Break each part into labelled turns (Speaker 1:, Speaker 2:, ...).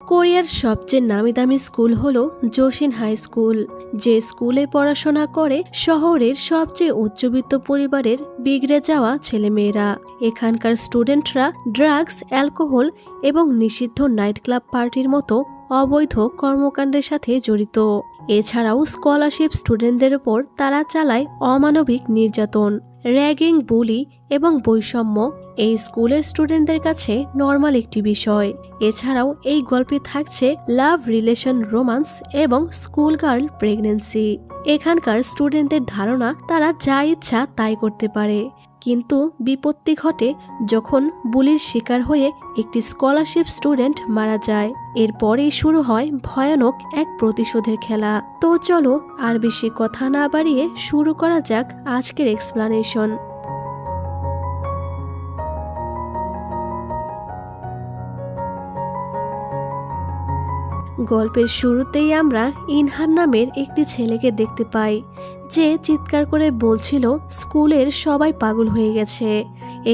Speaker 1: কোরিয়ার সবচেয়ে নামিদামি স্কুল হলো জোশিন হাই স্কুল, যে স্কুলে পড়াশোনা করে শহরের সবচেয়ে উচ্চবিত্ত পরিবারের বিগড়ে যাওয়া ছেলেমেয়েরা। এখানকার স্টুডেন্টরা ড্রাগস, অ্যালকোহল এবং নিষিদ্ধ নাইট ক্লাব পার্টির মতো অবৈধ কর্মকাণ্ডের সাথে জড়িত। এছাড়াও স্কলারশিপ স্টুডেন্টদের উপর তারা চালায় অমানবিক নির্যাতন, র্যাগিং, বুলি এবং বৈষম্য এই স্কুলের স্টুডেন্টদের কাছে নর্মাল একটি বিষয়। এছাড়াও এই গল্পে থাকছে লাভ রিলেশন, রোমান্স এবং স্কুল গার্ল প্রেগন্যান্সি। এখানকার স্টুডেন্টদের ধারণা তারা যা ইচ্ছা তাই করতে পারে, কিন্তু বিপত্তি ঘটে যখন বুলির শিকার হয়ে একটি স্কলারশিপ স্টুডেন্ট মারা যায়। এরপরেই শুরু হয় ভয়ানক এক প্রতিশোধের খেলা। তো চলো আর বেশি কথা না বাড়িয়ে শুরু করা যাক আজকের এক্সপ্লানেশন। গল্পের শুরুতেই আমরা ইনহান নামের একটি ছেলেকে দেখতে পাই, যে চিৎকার করে বলছিল স্কুলের সবাই পাগল হয়ে গেছে।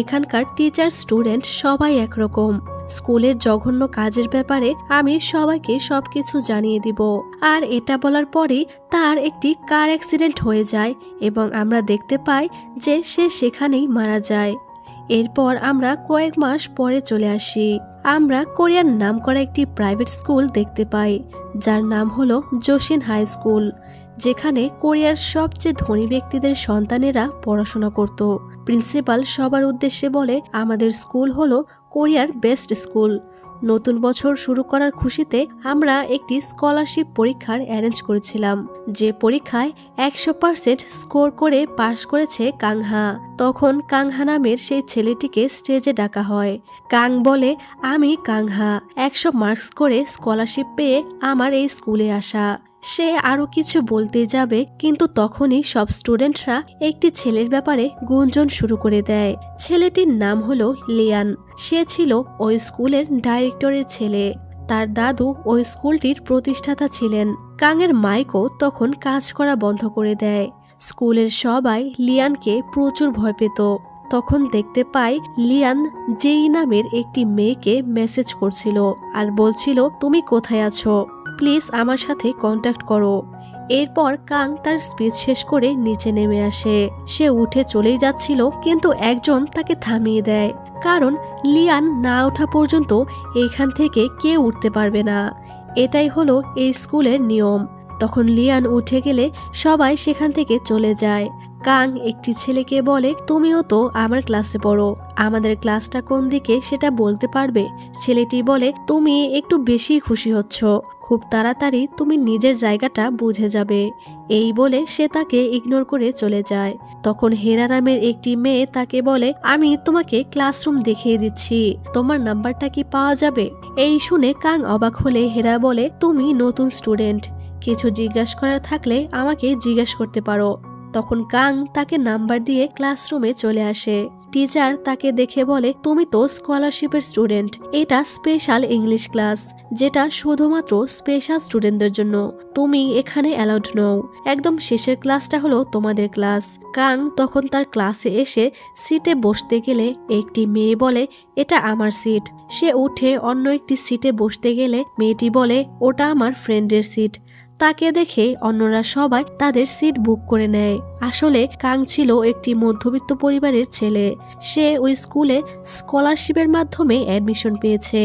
Speaker 1: এখানকার টিচার, স্টুডেন্ট সবাই একরকম। স্কুলের জঘন্য কাজের ব্যাপারে আমি সবাইকে সবকিছু জানিয়ে দিব। আর এটা বলার পরেই তার একটি কার অ্যাক্সিডেন্ট হয়ে যায় এবং আমরা দেখতে পাই যে সে সেখানেই মারা যায়। এরপর আমরা কয়েক মাস পরে চলে আসি। আমরা কোরিয়ার নামকরা একটি প্রাইভেট স্কুল দেখতে পাই, যার নাম হলো জোশিন হাই স্কুল, যেখানে কোরিয়ার সবচেয়ে ধনী ব্যক্তিদের সন্তানেরা পড়াশোনা করত। প্রিন্সিপাল সবার উদ্দেশ্যে বলে, আমাদের স্কুল হলো কোরিয়ার বেস্ট স্কুল। নতুন বছর শুরু করার খুশিতে আমরা একটি স্কলারশিপ পরীক্ষার অ্যারেঞ্জ করেছিলাম, যে পরীক্ষায় 100% স্কোর করে পাশ করেছে কাংহা। তখন কাংহা নামের সেই ছেলেটিকে স্টেজে ডাকা হয়। কাং বলে, আমি কাংহা, 100 মার্কস করে স্কলারশিপ পেয়ে আমার এই স্কুলে আসা। সে আরো কিছু বলতে যাবে, কিন্তু তখনই সব স্টুডেন্টরা একটি ছেলের ব্যাপারে গুঞ্জন শুরু করে দেয়। ছেলেটির নাম হলো লিয়ান। সে ছিল ওই স্কুলের ডাইরেক্টরের ছেলে। তার দাদু ওই স্কুলটির প্রতিষ্ঠাতা ছিলেন। কাংয়ের মাইকও তখন কাজ করা বন্ধ করে দেয়। স্কুলের সবাই লিয়ানকে প্রচুর ভয় পেত। তখন দেখতে পাই লিয়ান জেই নামের একটি মেয়েকে মেসেজ করছিল আর বলছিল, তুমি কোথায় আছো, প্লিজ আমার সাথে কন্ট্যাক্ট করো। এরপর কাং তার স্পিচ শেষ করে নিচে নেমে আসে। সে উঠে চলেই যাচ্ছিল, কিন্তু একজন তাকে থামিয়ে দেয়, কারণ লিয়ান না ওঠা পর্যন্ত এখান থেকে কেউ উঠতে পারবে না। এটাই হলো এই স্কুলের নিয়ম। তখন লিয়ান উঠে গেলে সবাই সেখান থেকে চলে যায়। কাং একটি ছেলেকে বলে, তুমিও তো আমার ক্লাসে পড়ো, আমাদের ক্লাসটা কোন দিকে সেটা বলতে পারবে? ছেলেটি বলে, তুমি একটু বেশি খুশি হচ্ছ, খুব তাড়াতাড়ি তুমি নিজের জায়গাটা বুঝে যাবে। এই বলে সে তাকে ইগনোর করে চলে যায়। তখন হেরা নামের একটি মেয়ে তাকে বলে, আমি তোমাকে ক্লাসরুম দেখিয়ে দিচ্ছি, তোমার নাম্বারটা কি পাওয়া যাবে? এই শুনে কাং অবাক হলে হেরা বলে, তুমি নতুন স্টুডেন্ট, কিছু জিজ্ঞাসা করার থাকলে আমাকে জিজ্ঞাসা করতে পারো। তখন কাং তাকে নাম্বার দিয়ে ক্লাসরুমে চলে আসে। টিচার তাকে দেখে বলে, তুমি তো স্কলারশিপের স্টুডেন্ট, এটা স্পেশাল ইংলিশ ক্লাস, যেটা শুধুমাত্র স্পেশাল স্টুডেন্টদের জন্য, তুমি এখানে অ্যালাউড নও। একদম শেষের ক্লাসটা হলো তোমাদের ক্লাস। কাং তখন তার ক্লাসে এসে সিটে বসতে গেলে একটি মেয়ে বলে, এটা আমার সিট। সে উঠে অন্য একটি সিটে বসতে গেলে মেয়েটি বলে, ওটা আমার ফ্রেন্ডের সিট। তাকে দেখে অন্যরা সবাই তাদের সিট বুক করে নেয়। আসলে কাং ছিল একটি মধ্যবিত্ত পরিবারের ছেলে। সে ওই স্কুলে স্কলারশিপের মাধ্যমে অ্যাডমিশন পেয়েছে,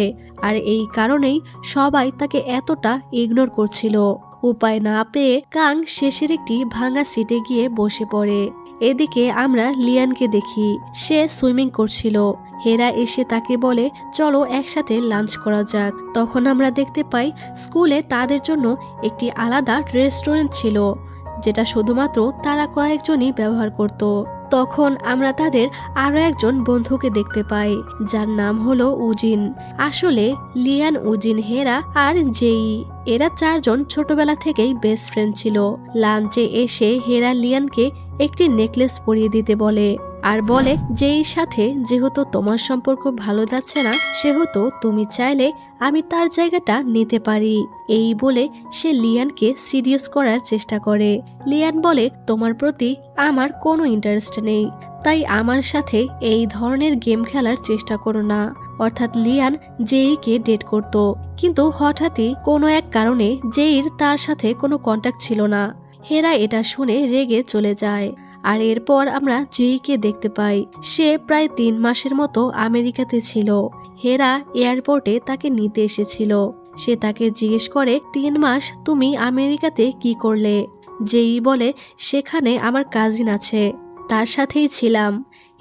Speaker 1: আর এই কারণেই সবাই তাকে এতটা ইগনোর করছিল। উপায় না পেয়ে কাং শেষের একটি ভাঙা সিটে গিয়ে বসে পড়ে। এদিকে আমরা লিয়ানকে দেখি, সে সুইমিং করছিল। হেরা এসে তাকে বলে, চলো একসাথে লাঞ্চ করা যাক। তখন আমরা দেখতে পাই স্কুলে তাদের জন্য একটি আলাদা রেস্টুরেন্ট ছিল, যেটা শুধুমাত্র তারা কয়েকজনই ব্যবহার করত। তখন আমরা তাদের আরো একজন বন্ধুকে দেখতে পাই, যার নাম হলো উজিন। আসলে লিয়ান, উজিন, হেরা আর জেই, এরা চারজন ছোটবেলা থেকেই বেস্ট ফ্রেন্ড ছিল। লাঞ্চে এসে হেরা লিয়ানকে একটি নেকলেস পরিয়ে দিতে বলে, আর বলে, যেই সাথে যেহেতু তোমার সম্পর্ক ভালো যাচ্ছে না, সেহেতু তুমি চাইলে আমি তার জায়গাটা নিতে পারি। এই বলে সে লিয়ানকে সিরিয়াস করার চেষ্টা করে। লিয়ান বলে, তোমার প্রতি আমার কোনো ইন্টারেস্ট নেই, তাই আমার সাথে এই ধরনের গেম খেলার চেষ্টা করো না। অর্থাৎ লিয়ান জেইকে ডেট করত, কিন্তু হঠাৎই কোনো এক কারণে জেইর তার সাথে কোনো কন্ট্যাক্ট ছিল না। হেরা এটা শুনে রেগে চলে যায়। আর এরপর আমরা জেইকে দেখতে পাই, সে প্রায় 3 মাসের মতো আমেরিকাতে ছিল। হেরা এয়ারপোর্টে তাকে নিতে এসেছিল। সে তাকে জিজ্ঞেস করে, 3 মাস তুমি আমেরিকাতে কি করলে? জেই বলে, সেখানে আমার কাজিন আছে, তার সাথেই ছিলাম।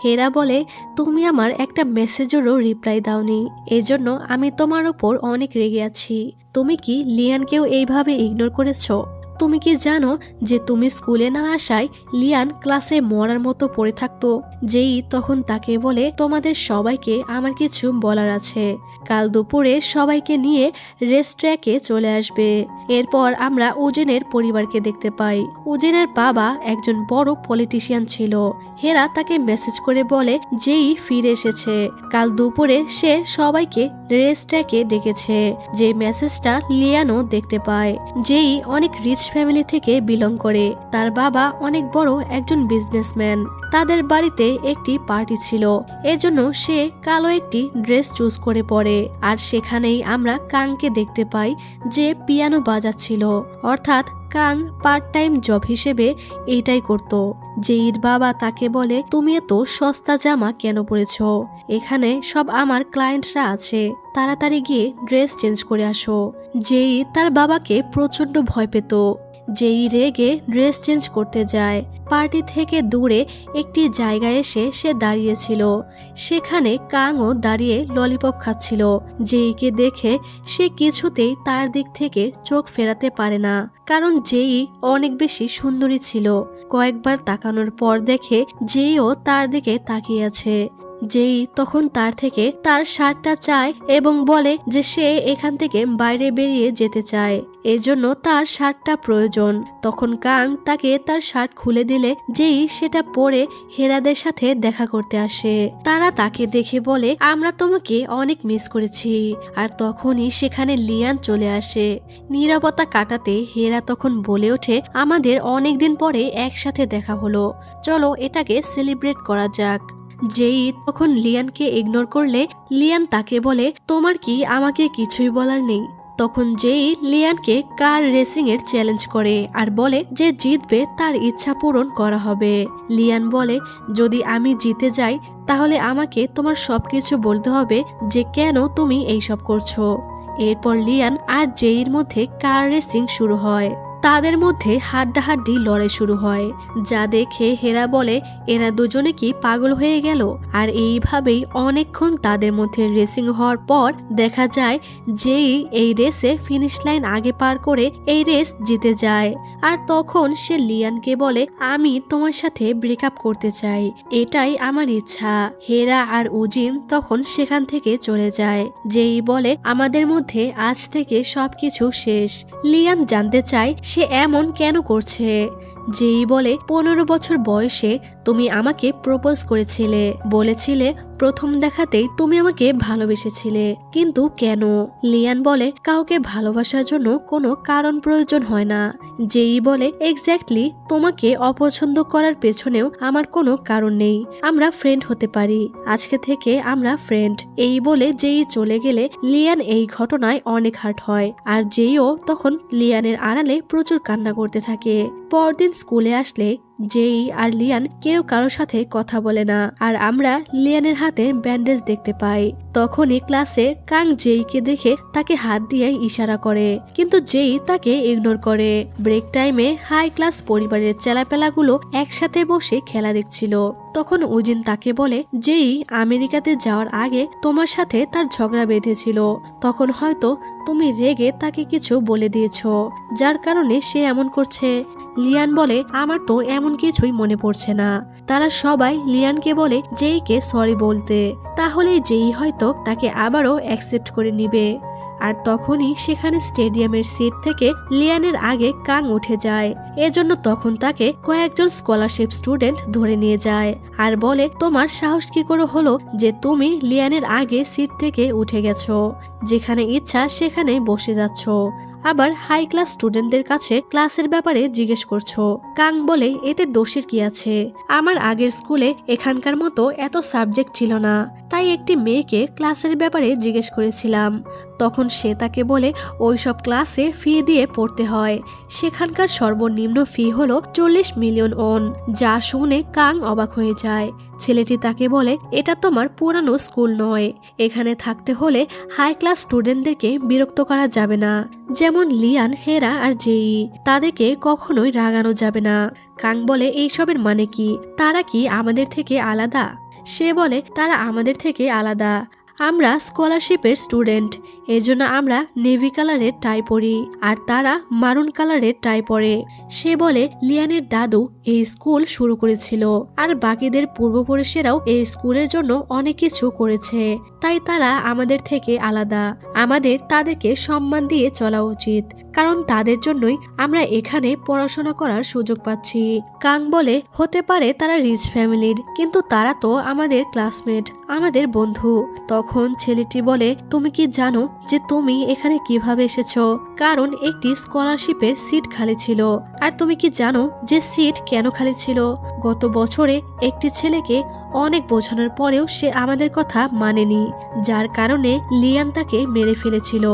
Speaker 1: হেরা বলে, তুমি আমার একটা মেসেজেরও রিপ্লাই দাওনি, এজন্য আমি তোমার ওপর অনেক রেগে আছি। তুমি কি লিয়ানকেও এইভাবে ইগনোর করেছো? তুমি কি জানো যে তুমি স্কুলে না আসায় লিয়ান ক্লাসে মরার মতো পড়ে থাকতো? যেই তখন তাকে বলে, তোমাদের সবাইকে আমার কিছু বলার আছে। কাল দুপুরে সবাইকে নিয়ে রেস্ট্র্যাকে চলে আসবে। এরপর আমরা উজেনের পরিবারকে দেখতে পাই। উজেনের বাবা একজন বড় পলিটিশিয়ান ছিল। হেরা তাকে মেসেজ করে বলে যেই ফিরে এসেছে। কাল দুপুরে সে সবাইকে রেস্ট্র্যাকে ডেকেছে। যে মেসেজটা লিয়ানও দেখতে পায়। যেই অনেক রিচ ফ্যামিলি থেকে বিলং করে। তার বাবা অনেক বড় একজন বিজনেসম্যান। তাদের বাড়িতে একটি পার্টি ছিল, এজন্য সে কালো একটি ড্রেস চুজ করে পরে। আর সেখানেই আমরা কাংকে দেখতে পাই, যে পিয়ানো বাজাচ্ছিল। অর্থাৎ কাং পার্ট টাইম জব হিসেবে এইটাই করত। জেইর বাবা তাকে বলে, তুমি এত সস্তা জামা কেন পরেছো? এখানে সব আমার ক্লায়েন্টরা আছে, তাড়াতাড়ি গিয়ে ড্রেস চেঞ্জ করে আসো। জেই তার বাবাকে প্রচন্ড ভয় পেত। যেই রেগে ড্রেস চেঞ্জ করতে যায়। পার্টি থেকে দূরে একটি জায়গায় এসে সে দাঁড়িয়েছিল। সেখানে কাংও দাঁড়িয়ে ললিপপ খাচ্ছিল। জেইকে দেখে সে কিছুতেই তার দিক থেকে চোখ ফেরাতে পারে না, কারণ জেই অনেক বেশি সুন্দরী ছিল। কয়েকবার তাকানোর পর দেখে জেইও তার দিকে তাকিয়ে আছে। যেই তখন তার থেকে তার শার্টটা চায় এবং বলে যে সে এখান থেকে বাইরে বেরিয়ে যেতে চায়, এজন্য তার শার্টটা প্রয়োজন। তখন কাং তাকে তার শার্ট খুলে দিলে যেই সেটা পরে হেরাদের সাথে দেখা করতে আসে। তারা তাকে দেখে বলে, আমরা তোমাকে অনেক মিস করেছি। আর তখনই সেখানে লিয়ান চলে আসে। নীরবতা কাটাতে হেরা তখন বলে ওঠে, আমাদের অনেকদিন পরে একসাথে দেখা হলো, চলো এটাকে সেলিব্রেট করা যাক। যেই তখন লিয়ানকে ইগনোর করলে লিয়ান তাকে বলে, তোমার কি আমাকে কিছুই বলার নেই? তখন যেই লিয়ানকে কার রেসিং এর চ্যালেঞ্জ করে আর বলে যে জিতবে তার ইচ্ছা পূরণ করা হবে। লিয়ান বলে, যদি আমি জিতে যাই তাহলে আমাকে তোমার সবকিছু বলতে হবে যে কেন তুমি এইসব করছো। এরপর লিয়ান আর জেইর মধ্যে কার রেসিং শুরু হয়। তাদের মধ্যে হাড্ডাহাড্ডি লড়াই শুরু হয়, যা দেখে হেরা বলে, এরা দুজনে কি পাগল হয়ে গেল? আর এইভাবেই অনেকক্ষণ তাদের মধ্যে রেসিং হওয়ার পর দেখা যায় যেই এই রেসে ফিনিশ লাইন আগে পার করে এই রেস জিতে যায়। আর তখন সে লিয়ানকে বলে, আমি তোমার সাথে ব্রেকআপ করতে চাই, এটাই আমার ইচ্ছা। হেরা আর উজিন তখন সেখান থেকে চলে যায়। যেই বলে, আমাদের মধ্যে আজ থেকে সবকিছু শেষ। লিয়ান জানতে চায় সে এমন কেন করছে। যেই বলে, 15 বছর বয়সে তুমি আমাকে প্রপোজ করেছিলে, বলেছিলে প্রথম দেখাতেই তুমি আমাকে ভালোবেসেছিলে, কিন্তু কেন? লিয়ান বলে, কাউকে ভালোবাসার জন্য কোনো কারণ প্রয়োজন হয় না। যেই বলে, এক্স্যাক্টলি, তোমাকে অপছন্দ করার পেছনেও আমার কোনো কারণ নেই, আমরা ফ্রেন্ড হতে পারি, আজকে থেকে আমরা ফ্রেন্ড। এই বলে যেই চলে গেলে লিয়ান এই ঘটনায় অনেক হার্ট হয়। আর যেইও তখন লিয়ানের আড়ালে প্রচুর কান্না করতে থাকে। পরদিন স্কুলে আসলে যেই আর লিয়ান কেউ কারোর সাথে কথা বলে না। আর আমরা লিয়ানের হাতে ব্যান্ডেজ দেখতে পাই। তখনই ক্লাসে কাং জেইকে দেখে তাকে হাত দিয়ে ইশারা করে, কিন্তু জেই তাকে ইগনোর করে। ব্রেক টাইমে হাই ক্লাস পরিবারের চেলাপেলাগুলো একসাথে বসে খেলা দেখছিল। তখন উজিন তাকে বলে, যেই আমেরিকাতে যাওয়ার আগে তোমার সাথে তার ঝগড়া বেঁধেছিল, তখন হয়তো তুমি রেগে তাকে কিছু বলে দিয়েছ, যার কারণে সে এমন করছে। লিয়ান বলে, আমার তো এমন কিছুই মনে পড়ছে না। তারা সবাই লিয়ানকে বলে জেইকে সরি বলতে, তাহলে জেই হয়তো তাকে আবারও অ্যাকসেপ্ট করে নিবে। আর তখনই সেখানে স্টেডিয়ামের সিট থেকে লিয়ানের আগে কাং উঠে যায়। এজন্য তখন তাকে কয়েকজন স্কলারশিপ স্টুডেন্ট ধরে নিয়ে যায় আর বলে, তোমার সাহস কি করে হলো যে তুমি লিয়ানের আগে সিট থেকে উঠে গেছো, যেখানে ইচ্ছা সেখানে বসে যাচ্ছ। আবার হাই ক্লাস স্টুডেন্টদের কাছে ক্লাসের ব্যাপারে জিজ্ঞেস করছো। কাং বলে, এতে দোষের কি আছে? আমার আগের স্কুলে এখানকার মতো এত সাবজেক্ট ছিল না, তাই একটি মেয়েকে ক্লাসের ব্যাপারে জিজ্ঞেস করেছিলাম। তখন সে তাকে বলে ওইসব ক্লাসে ফি দিয়ে পড়তে হয়, সেখানকার সর্বনিম্ন ফি হলো 40 মিলিয়ন ওন। যা শুনে কাং অবাক হয়ে যায়। ছেলেটি তাকে বলে, এটা তোমার পুরানো স্কুল নয়, এখানে থাকতে হলে হাই ক্লাস স্টুডেন্টদেরকে বিরক্ত করা যাবে না, যেমন লিয়ান, হেরা আর জেই, তাদেরকে কখনোই রাগানো যাবে না। কাং বলে, এইসবের মানে কি? তারা কি আমাদের থেকে আলাদা? সে বলে, তারা আমাদের থেকে আলাদা, আমরা স্কলারশিপের স্টুডেন্ট, এজন্য আমরা নেভি কালারের টাই পরি আর তারা মারুন কালারের টাই পরে। সে বলে, লিয়ানের দাদু এই স্কুল শুরু করেছিল আর বাকিদের পূর্বপুরুষেরাও এই স্কুলের জন্য অনেক কিছু করেছে, তাই তারা আমাদের থেকে আলাদা। আমাদের তাদেরকে সম্মান দিয়ে চলা উচিত, কারণ তাদের জন্যই আমরা এখানে পড়াশোনা করার সুযোগ পাচ্ছি। কাং বলে, হতে পারে তারা রিচ ফ্যামিলির, কিন্তু তারা তো আমাদের ক্লাসমেট, আমাদের বন্ধু। তখন ছেলেটি বলে, তুমি কি জানো যে তুমি এখানে কিভাবে এসেছো? কারণ একটি স্কলারশিপের সিট খালি ছিল। আর তুমি কি জানো যে সিট কেন খালি ছিল? গত বছরে একটি ছেলেকে অনেক বোঝানোর পরেও সে আমাদের কথা মানেনি, যার কারণে লিয়ান তাকে মেরে ফেলেছিল।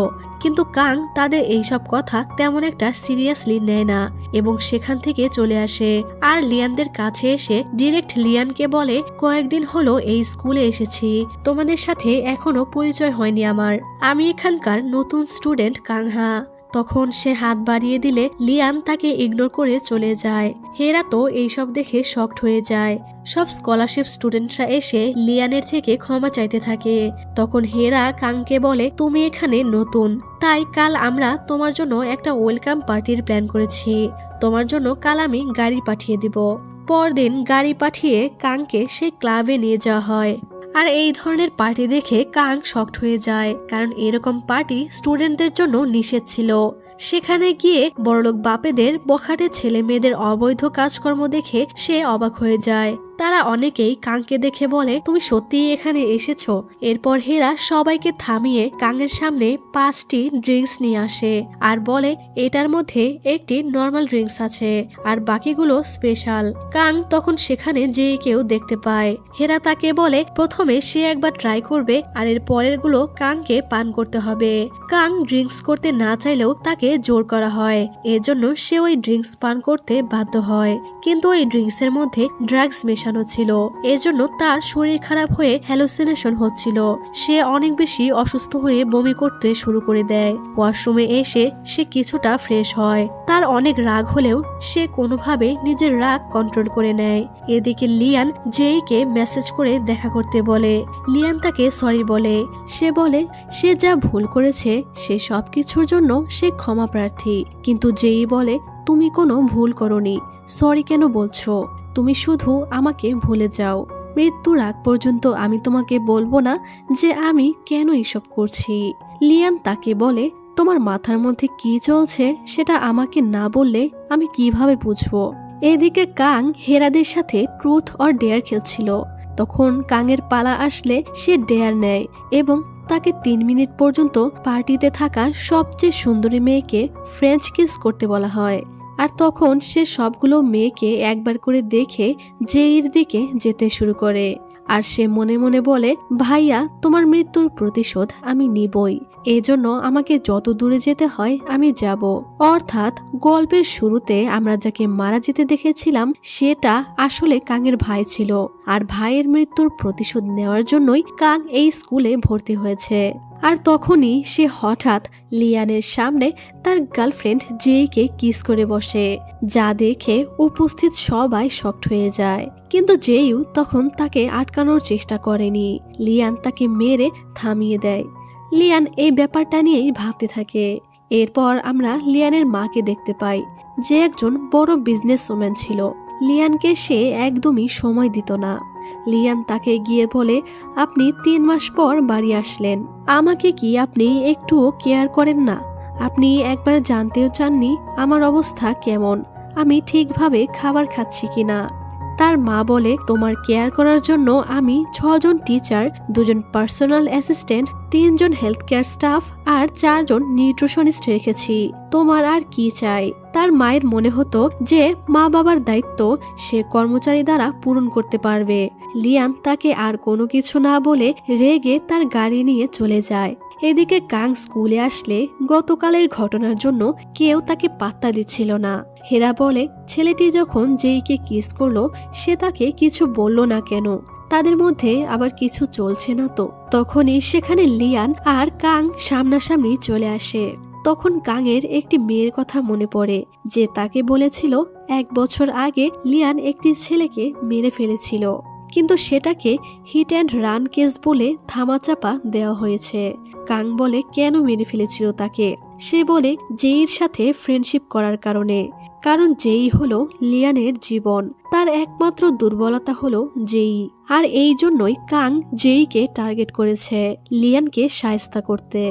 Speaker 1: কিন্তু কাং তাদের এইসব কথা তেমন একটা সিরিয়াসলি নেয় না এবং সেখান থেকে চলে আসে। আর লিয়ানদের কাছে এসে ডিরেক্ট লিয়ানকে বলে, কয়েকদিন হলো এই স্কুলে এসেছি, তোমাদের সাথে এখনো পরিচয় হয়নি আমার, আমি এখানকার নতুন স্টুডেন্ট কাংহা। তখন সে হাত বাড়িয়ে দিলে লিয়ান তাকে ইগনোর করে চলে যায়। হেরা তো এইসব দেখে শকড হয়ে যায়। সব স্কলারশিপ স্টুডেন্টরা এসে লিয়ানের থেকে ক্ষমা চাইতে থাকে। তখন হেরা কাংকে বলে, তুমি এখানে নতুন, তাই কাল আমরা তোমার জন্য একটা ওয়েলকাম পার্টির প্ল্যান করেছি, তোমার জন্য কাল আমি গাড়ি পাঠিয়ে দিব। পরদিন গাড়ি পাঠিয়ে কাংকে সেই ক্লাবে নিয়ে যাওয়া হয়। আর এই ধরনের পার্টি দেখে কাং শকড হয়ে যায়, কারণ এরকম পার্টি স্টুডেন্টদের জন্য নিষেধ ছিল। সেখানে গিয়ে বড়লোক বাপেদের বখাটে ছেলে মেয়েদের অবৈধ কাজকর্ম দেখে সে অবাক হয়ে যায়। তারা অনেকেই কাংকে দেখে বলে, তুমি সত্যিই এখানে এসেছো? এরপর হেরা সবাইকে থামিয়ে কাংয়ের সামনে 5টি ড্রিঙ্কস নিয়ে আসে আর বলে, এটার মধ্যে একটি নর্মাল ড্রিঙ্কস আছে আর বাকিগুলো স্পেশাল। কাং তখন সেখানে যে কেউ দেখতে পায়। হেরা তাকে বলে, প্রথমে সে একবার ট্রাই করবে আর এর পরের গুলো কাংকে পান করতে হবে। কাং ড্রিঙ্কস করতে না চাইলেও তাকে জোর করা হয়, এজন্য সে ওই ড্রিঙ্কস পান করতে বাধ্য হয়। কিন্তু ওই ড্রিঙ্কসের মধ্যে ড্রাগস মেশানো ছিল, এজন্য তার শরীর খারাপ হয়ে হ্যালুসিনেশন হচ্ছিল। সে অনেক বেশি অসুস্থ হয়ে বমি করতে শুরু করে দেয়। ওয়াশরুমে এসে সে কিছুটা ফ্রেশ হয়। তার অনেক রাগ হলেও সে কোনোভাবে নিজের রাগ কন্ট্রোল করে নেয়। এদিকে লিয়ান জেইকে মেসেজ করে দেখা করতে বলে। লিয়ান তাকে সরি বলে। সে বলে সে যা ভুল করেছে সে সবকিছুর জন্য সে ক্ষমা প্রার্থী। কিন্তু জেই বলে, তুমি কোনো ভুল করনি, সরি কেন বলছো? তুমি শুধু আমাকে ভুলে যাও, মৃত্যুর আগ পর্যন্ত আমি তোমাকে বলবো না যে আমি কেন এসব করছি। লিয়ান তাকে বলে, তোমার মাথার মধ্যে কি চলছে সেটা আমাকে না বললে আমি কিভাবে বুঝবো? এদিকে কাং হেরাদের সাথে ট্রুথ অর ডেয়ার খেলছিল। তখন কাংয়ের পালা আসলে সে ডেয়ার নেয় এবং তাকে 3 মিনিট পর্যন্ত পার্টিতে থাকা সবচেয়ে সুন্দরী মেয়েকে ফ্রেঞ্চ কিস করতে বলা হয়। আর তখন সে সবগুলো মেয়েকে একবার করে দেখে জেইর দিকে যেতে শুরু করে। আর সে মনে মনে বলে, ভাইয়া তোমার মৃত্যুর প্রতিশোধ আমি নিবই, এজন্য আমাকে যত দূরে যেতে হয় আমি যাব। অর্থাৎ গল্পের শুরুতে আমরা যাকে মারা যেতে দেখেছিলাম সেটা আসলে কাংয়ের ভাই ছিল, আর ভাইয়ের মৃত্যুর প্রতিশোধ নেওয়ার জন্যই কাং এই স্কুলে ভর্তি হয়েছে। আর তখনই সে হঠাৎ লিয়ানের সামনে তার গার্লফ্রেন্ড জেইকে কিস করে বসে, যা দেখে উপস্থিত সবাই শকড হয়ে যায়। কিন্তু জেইও তখন তাকে আটকানোর চেষ্টা করেনি, লিয়ান তাকে মেরে থামিয়ে দেয়। লিয়ান এই ব্যাপারটা নিয়েই ভাবতে থাকে। এরপর আমরা লিয়ানের মাকে দেখতে পাই, যে একজন বড় বিজনেসম্যান ছিল। লিয়ানকে সে একদমই সময় দিত না। লিয়ান তাকে গিয়ে বলে, আপনি 3 মাস পর বাড়ি আসলেন, আমাকে কি আপনি একটুও কেয়ার করেন না? আপনি একবার জানতেও চাননি আমার অবস্থা কেমন, আমি ঠিকভাবে খাবার খাচ্ছি কিনা। তার মা বলে, তোমার কেয়ার করার জন্য আমি 6 জন টিচার, 2 জন পার্সোনাল অ্যাসিস্ট্যান্ট, 3 জন হেলথ কেয়ার স্টাফ আর 4 জন নিউট্রিশনিস্ট রেখেছি। তোমার আর কি চাই? তার মায়ের মনে হতো যে মা বাবার দায়িত্ব সে কর্মচারী দ্বারা পূরণ করতে পারবে। লিয়ান তাকে আর কোনো কিছু না বলে রেগে তার গাড়ি নিয়ে চলে যায়। এদিকে কাং স্কুলে আসলে গতকালের ঘটনার জন্য কেউ তাকে পাত্তা দিচ্ছিল না। হেরা বলে, ছেলেটি যখন জেইকে কিস করলো সে তাকে কিছু বলল না কেন? তাদের মধ্যে আবার কিছু চলছে না তো? তখনই সেখানে লিয়ান আর কাং সামনাসামনি চলে আসে। তখন কাংয়ের একটি মেয়ের কথা মনে পড়ে যে তাকে বলেছিল 1 বছর আগে লিয়ান একটি ছেলেকে মেরে ফেলেছিল, কিন্তু সেটাকে হিট অ্যান্ড রান কেস বলে ধামাচাপা দেওয়া হয়েছে। কাং বলে, কেন মেরে ফেলেছিল তাকে? সে বলে, জেইর সাথে ফ্রেন্ডশিপ করার কারণে। কারণ জেই হলো লিয়ানের জীবন, তার একমাত্র দুর্বলতা হলো জেই। আর এই জন্যই কাং জেইকে টার্গেট করেছে লিয়ানকে শায়েস্তা করতে।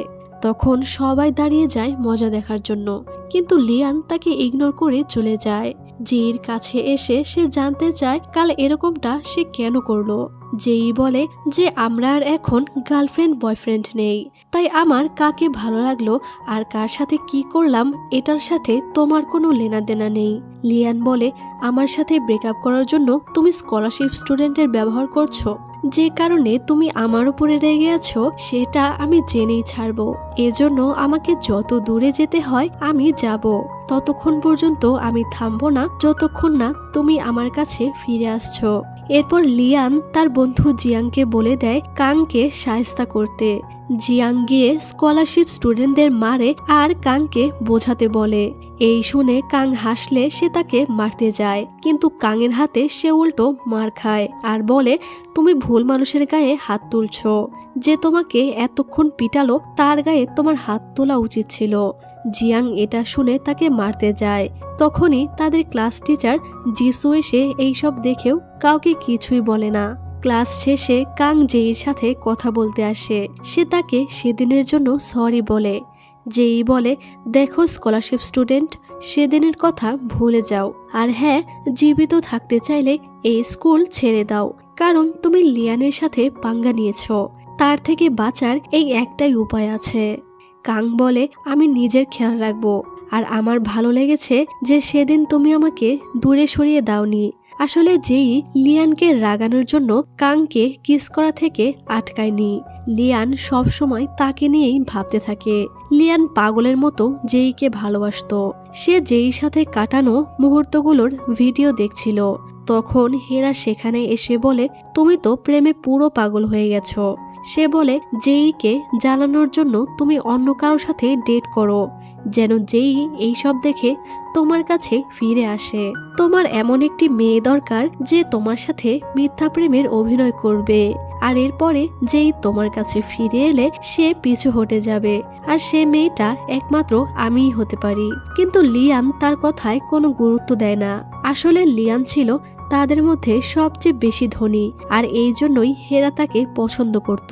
Speaker 1: তখন সবাই দাঁড়িয়ে যায় মজা দেখার জন্য, কিন্তু লিয়ান তাকে ইগনোর করে চলে যায়। জেইর কাছে এসে সে জানতে চায় কাল এরকমটা সে কেন করলো। জেই বলে যে আমরা আর এখন গার্লফ্রেন্ড বয়ফ্রেন্ড নেই, তাই আমার কাকে ভালো লাগলো আর কার সাথে কি করলাম এটার সাথে তোমার কোনো লেনাদেনা নেই। লিয়ান বলে, আমার সাথে ব্রেকআপ করার জন্য তুমি স্কলারশিপ স্টুডেন্টের ব্যবহার করছো, যে কারণে তুমি আমার উপরে রেগে আছো সেটা আমি জেনেই ছাড়বো। এজন্য আমাকে যত দূরে যেতে হয় আমি যাব, ততক্ষণ পর্যন্ত আমি থামবো না যতক্ষণ না তুমি আমার কাছে ফিরে আসছো। এরপর লিয়ান তার বন্ধু জিয়াংকে বলে দেয় কাংকে শায়েস্তা করতে। জিয়াং গিয়ে স্কলারশিপ স্টুডেন্টদের মারে আর কাংকে বোঝাতে বলে। এই শুনে কাং হাসলে সে তাকে মারতে যায়, কিন্তু কাংয়ের হাতে সে উল্টো মার খায় আর বলে, তুমি ভুল মানুষের গায়ে হাত তুলছো। যে তোমাকে এতক্ষণ পিটালো তার গায়ে তোমার হাত তোলা উচিত ছিল। জিয়াং এটা শুনে তাকে মারতে যায়। তখনই তাদের ক্লাস টিচার জিসু এসে এইসব দেখেও কাউকে কিছুই বলে না। ক্লাস শেষে কাং জেইর সাথে কথা বলতে আসে। সে তাকে সেদিনের জন্য সরি বলে। জেই বলে, দেখো স্কলারশিপ স্টুডেন্ট, সেদিনের কথা ভুলে যাও। আর হ্যাঁ, জীবিত থাকতে চাইলে এই স্কুল ছেড়ে দাও, কারণ তুমি লিয়ানের সাথে পাঙ্গা নিয়েছ। তার থেকে বাঁচার এই একটাই উপায় আছে। কাং বলে, আমি নিজের খেয়াল রাখবো। আর আমার ভালো লেগেছে যে সেদিন তুমি আমাকে দূরে সরিয়ে দাওনি। আসলে জেই লিয়ানকে রাগানোর জন্য কাংকে কিস করা থেকে আটকায়নি। লিয়ান সব সময় তাকে নিয়েই ভাবতে থাকে। লিয়ান পাগলের মতো জেইকে ভালোবাসতো। সে জেইর সাথে কাটানো মুহূর্তগুলোর ভিডিও দেখছিল। তখন হেরা সেখানে এসে বলে, তুমি তো প্রেমে পুরো পাগল হয়ে গেছো। সে বলে, জেইকে জানানোর জন্য তুমি অন্য কারোর সাথে ডেট করো, যেন জেই এইসব দেখে তোমার কাছে ফিরে আসে। তোমার এমন একটি মেয়ে দরকার যে তোমার সাথে মিথ্যা প্রেমের অভিনয় করবে, আর এরপরে যেই তোমার কাছে ফিরে এলে সে পিছু হটে যাবে, আর সে মেয়েটা একমাত্র আমিই হতে পারি। কিন্তু লিয়ান তার কথায় কোনো গুরুত্ব দেয় না। আসলে লিয়ান ছিল তাদের মধ্যে সবচেয়ে বেশি ধনী, আর এই জন্যই হেরা তাকে পছন্দ করত।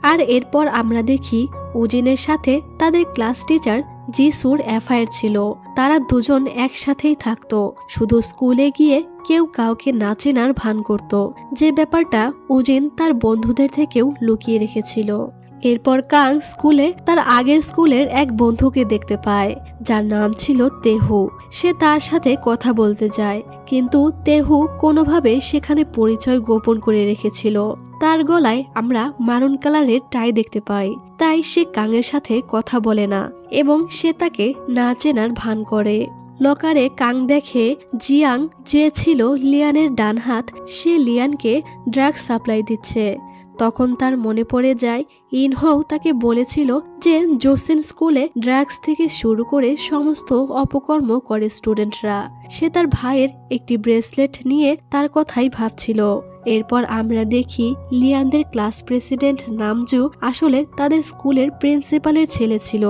Speaker 1: আর এরপর আমরা দেখি উজিনের সাথে তাদের ক্লাস টিচার জিসুর অ্যাফায়ার ছিল। তারা দুজন একসাথেই থাকতো, শুধু স্কুলে গিয়ে কেউ কাউকে না চেনার ভান করত, যে ব্যাপারটা উজিন তার বন্ধুদের থেকেও লুকিয়ে রেখেছিল। এরপর কাং স্কুলে তার আগের স্কুলের এক বন্ধুকে দেখতে পায়, যার নাম ছিল তেহু। সে তার সাথে কথা বলতে যায়, কিন্তু তেহু কোনোভাবে সেখানে পরিচয় গোপন করে রেখেছিল। তার গলায় আমরা মারুন কালারের টাই দেখতে পাই, তাই সে কাংয়ের সাথে কথা বলে না এবং সে তাকে না চেনার ভান করে। লকারে কাং দেখে জিয়াং, যে ছিল লিয়ানের ডান হাত, সে লিয়ানকে ড্রাগস সাপ্লাই দিচ্ছে। তখন তার মনে পড়ে যায় ইনহও তাকে বলেছিল যে জোসেন স্কুলে ড্রাগস থেকে শুরু করে সমস্ত অপকর্ম করে স্টুডেন্টরা। সে তার ভাইয়ের একটি ব্রেসলেট নিয়ে তার কথাই ভাবছিল। এরপর আমরা দেখি লিয়ানদের ক্লাস প্রেসিডেন্ট নামজু আসলে তাদের স্কুলের প্রিন্সিপালের ছেলে ছিল,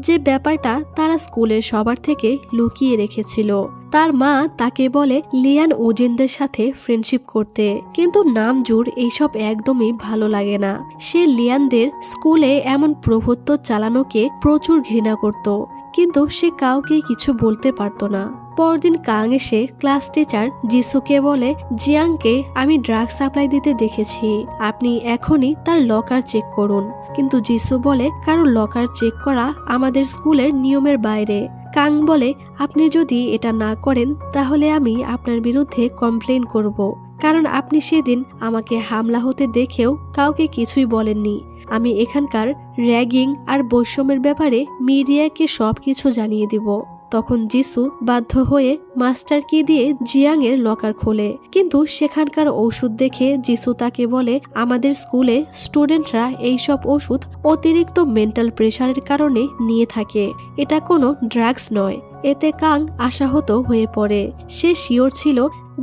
Speaker 1: যে ব্যাপারটা তারা স্কুলের সবার থেকে লুকিয়ে রেখেছিল। তার মা তাকে বলে লিয়ান উজিনদের সাথে ফ্রেন্ডশিপ করতে, কিন্তু নামজুর এইসব একদমই ভালো লাগে না। সে লিয়ানদের স্কুলে এমন প্রভুত্ব চালানোকে প্রচুর ঘৃণা করত। কিন্তু সে কাউকে কিছু বলতে পারতো না। পরদিন কাং এসে ক্লাস টিচার জিসুকে বলে, জিয়াংকে আমি ড্রাগ সাপ্লাই দিতে দেখেছি, আপনি এখনই তার লকার চেক করুন। কিন্তু জিসু বলে, কারো লকার চেক করা আমাদের স্কুলের নিয়মের বাইরে। কাং বলে, আপনি যদি এটা না করেন তাহলে আমি আপনার বিরুদ্ধে কমপ্লেন করব, কারণ আপনি সেদিন আমাকে হামলা হতে দেখেও কাউকে কিছুই বলেননি। আমি এখানকার র্যাগিং আর বৈষম্যের ব্যাপারে মিডিয়াকে সবকিছু জানিয়ে দিব। তখন জিসু বাধ্য হয়ে মাস্টার কি দিয়ে জিয়াং এর লকার খোলে, কিন্তু সেখানকার ওষুধ দেখে জিসু তাকে বলে, আমাদের স্কুলে স্টুডেন্টরা এইসব ওষুধ অতিরিক্ত মেন্টাল প্রেশারের কারণে নিয়ে থাকে, এটা কোনো ড্রাগস নয়। এতে কাং আশাহত হয়ে পড়ে। সে শিওর ছিল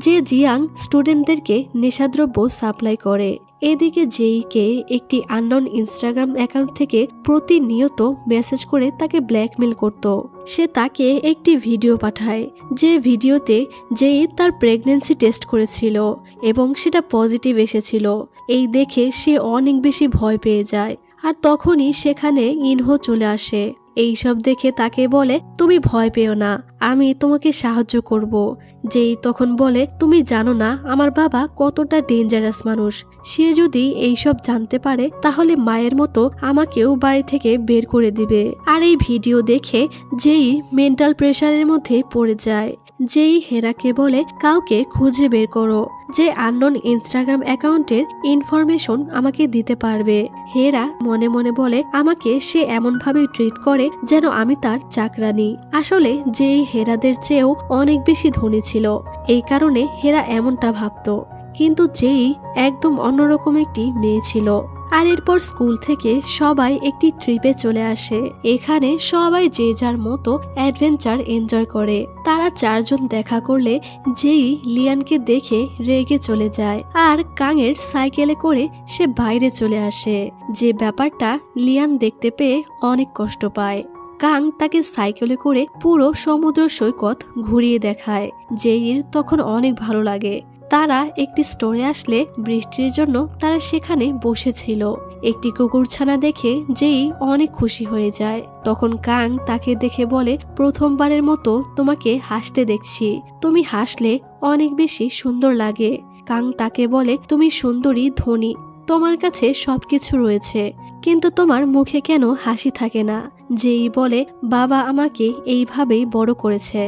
Speaker 1: যে জিয়াং স্টুডেন্টদেরকে নেশাদ্রব্য সাপ্লাই করে। এদিকে জেইকে একটি আননোন ইনস্টাগ্রাম অ্যাকাউন্ট থেকে প্রতিনিয়ত মেসেজ করে তাকে ব্ল্যাকমেল করত। সে তাকে একটি ভিডিও পাঠায়, যে ভিডিওতে জেই তার প্রেগন্যান্সি টেস্ট করেছিল এবং সেটা পজিটিভ এসেছিল। এই দেখে সে অনেক বেশি ভয় পেয়ে যায়, আর তখনই সেখানে ইনহো চলে আসে। এইসব দেখে তাকে বলে, তুমি ভয় পেও না, আমি তোমাকে সাহায্য করব। যেই তখন বলে, তুমি জানো না আমার বাবা কতটা ডেঞ্জারাস মানুষ, সে যদি এইসব জানতে পারে তাহলে মায়ের মতো আমাকেও বাড়ি থেকে বের করে দিবে। আর এই ভিডিও দেখে যেই মেন্টাল প্রেশারের মধ্যে পড়ে যায়। যেই হেরাকে বলে, কাউকে খুঁজে বের করো যে আননোন ইনস্টাগ্রাম অ্যাকাউন্টের ইনফরমেশন আমাকে দিতে পারবে। হেরা মনে মনে বলে, আমাকে সে এমন ভাবে ট্রিট করে যেন আমি তার চাকরানি। আসলে যেই হেরাদের চেয়েও অনেক বেশি ধনী ছিল, এই কারণে হেরা এমনটা ভাবত। কিন্তু যেই একদম অন্যরকম একটি মেয়ে ছিল। আর এরপর স্কুল থেকে সবাই একটি ট্রিপে চলে আসে। এখানে সবাই যে যার মতো অ্যাডভেঞ্চার এনজয় করে। তারা চারজন দেখা করলে যেই লিয়ানকে দেখে রেগে চলে যায়, আর কাংয়ের সাইকেলে করে সে বাইরে চলে আসে। যে ব্যাপারটা লিয়ান দেখতে পেয়ে অনেক কষ্ট পায়। কাং তাকে সাইকেলে করে পুরো সমুদ্র সৈকত ঘুরিয়ে দেখায়। জেইর তখন অনেক ভালো লাগে। তারা একটি স্টোরে আসলে বৃষ্টির জন্য তারা সেখানে বসেছিল। একটি কুকুরছানা দেখে যেই অনেক খুশি হয়ে যায়। তখন কাং তাকে দেখে বলে, প্রথমবারের মতো তোমাকে হাসতে দেখছি, তুমি হাসলে অনেক বেশি সুন্দর লাগে। কাং তাকে বলে, তুমি সুন্দরী, ধনী, তোমার কাছে সবকিছু রয়েছে, কিন্তু তোমার মুখে কেন হাসি থাকে না? যেই বলে, বাবা আমাকে এইভাবেই বড় করেছে,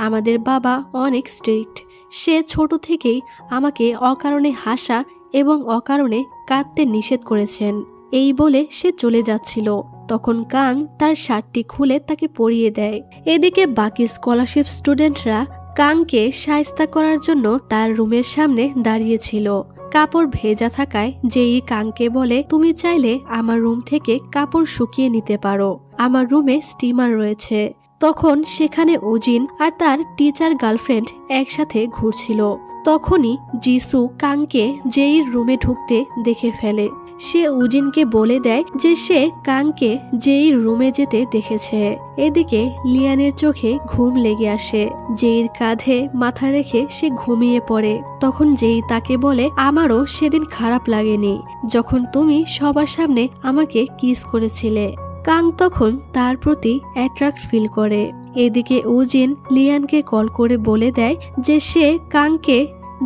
Speaker 1: আমাদের বাবা অনেক স্ট্রিক্ট, সে ছোট থেকেই আমাকে অকারণে হাসা এবং অকারণে কাঁদতে নিষেধ করেছেন। এই বলে সে চলে যাচ্ছিল। তখন কাং তার শার্টটি খুলে তাকে পরিয়ে দেয়। এদিকে বাকি স্কলারশিপ স্টুডেন্টরা কাংকে শায়েস্তা করার জন্য তার রুমের সামনে দাঁড়িয়েছিল। কাপড় ভেজা থাকায় যেই কাংকে বলে, তুমি চাইলে আমার রুম থেকে কাপড় শুকিয়ে নিতে পারো, আমার রুমে স্টিমার রয়েছে। তখন সেখানে উজিন আর তার টিচার গার্লফ্রেন্ড একসাথে ঘুরছিল। তখনই জিসু কাংকে জেইর রুমে ঢুকতে দেখে ফেলে। সে উজিনকে বলে দেয় যে সে কাংকে জেইর রুমে যেতে দেখেছে। এদিকে লিয়ানের চোখে ঘুম লেগে আসে। জেইর কাঁধে মাথা রেখে সে ঘুমিয়ে পড়ে। তখন জেই তাকে বলে, আমারও সেদিন খারাপ লাগেনি যখন তুমি সবার সামনে আমাকে কিস করেছিলে। কাং তখন তার প্রতি অ্যাট্রাক্ট ফিল করে। এদিকে উজিন লিয়ানকে কল করে বলে দেয় যে সে কাংকে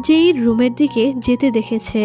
Speaker 1: জেইর রুমের দিকে যেতে দেখেছে।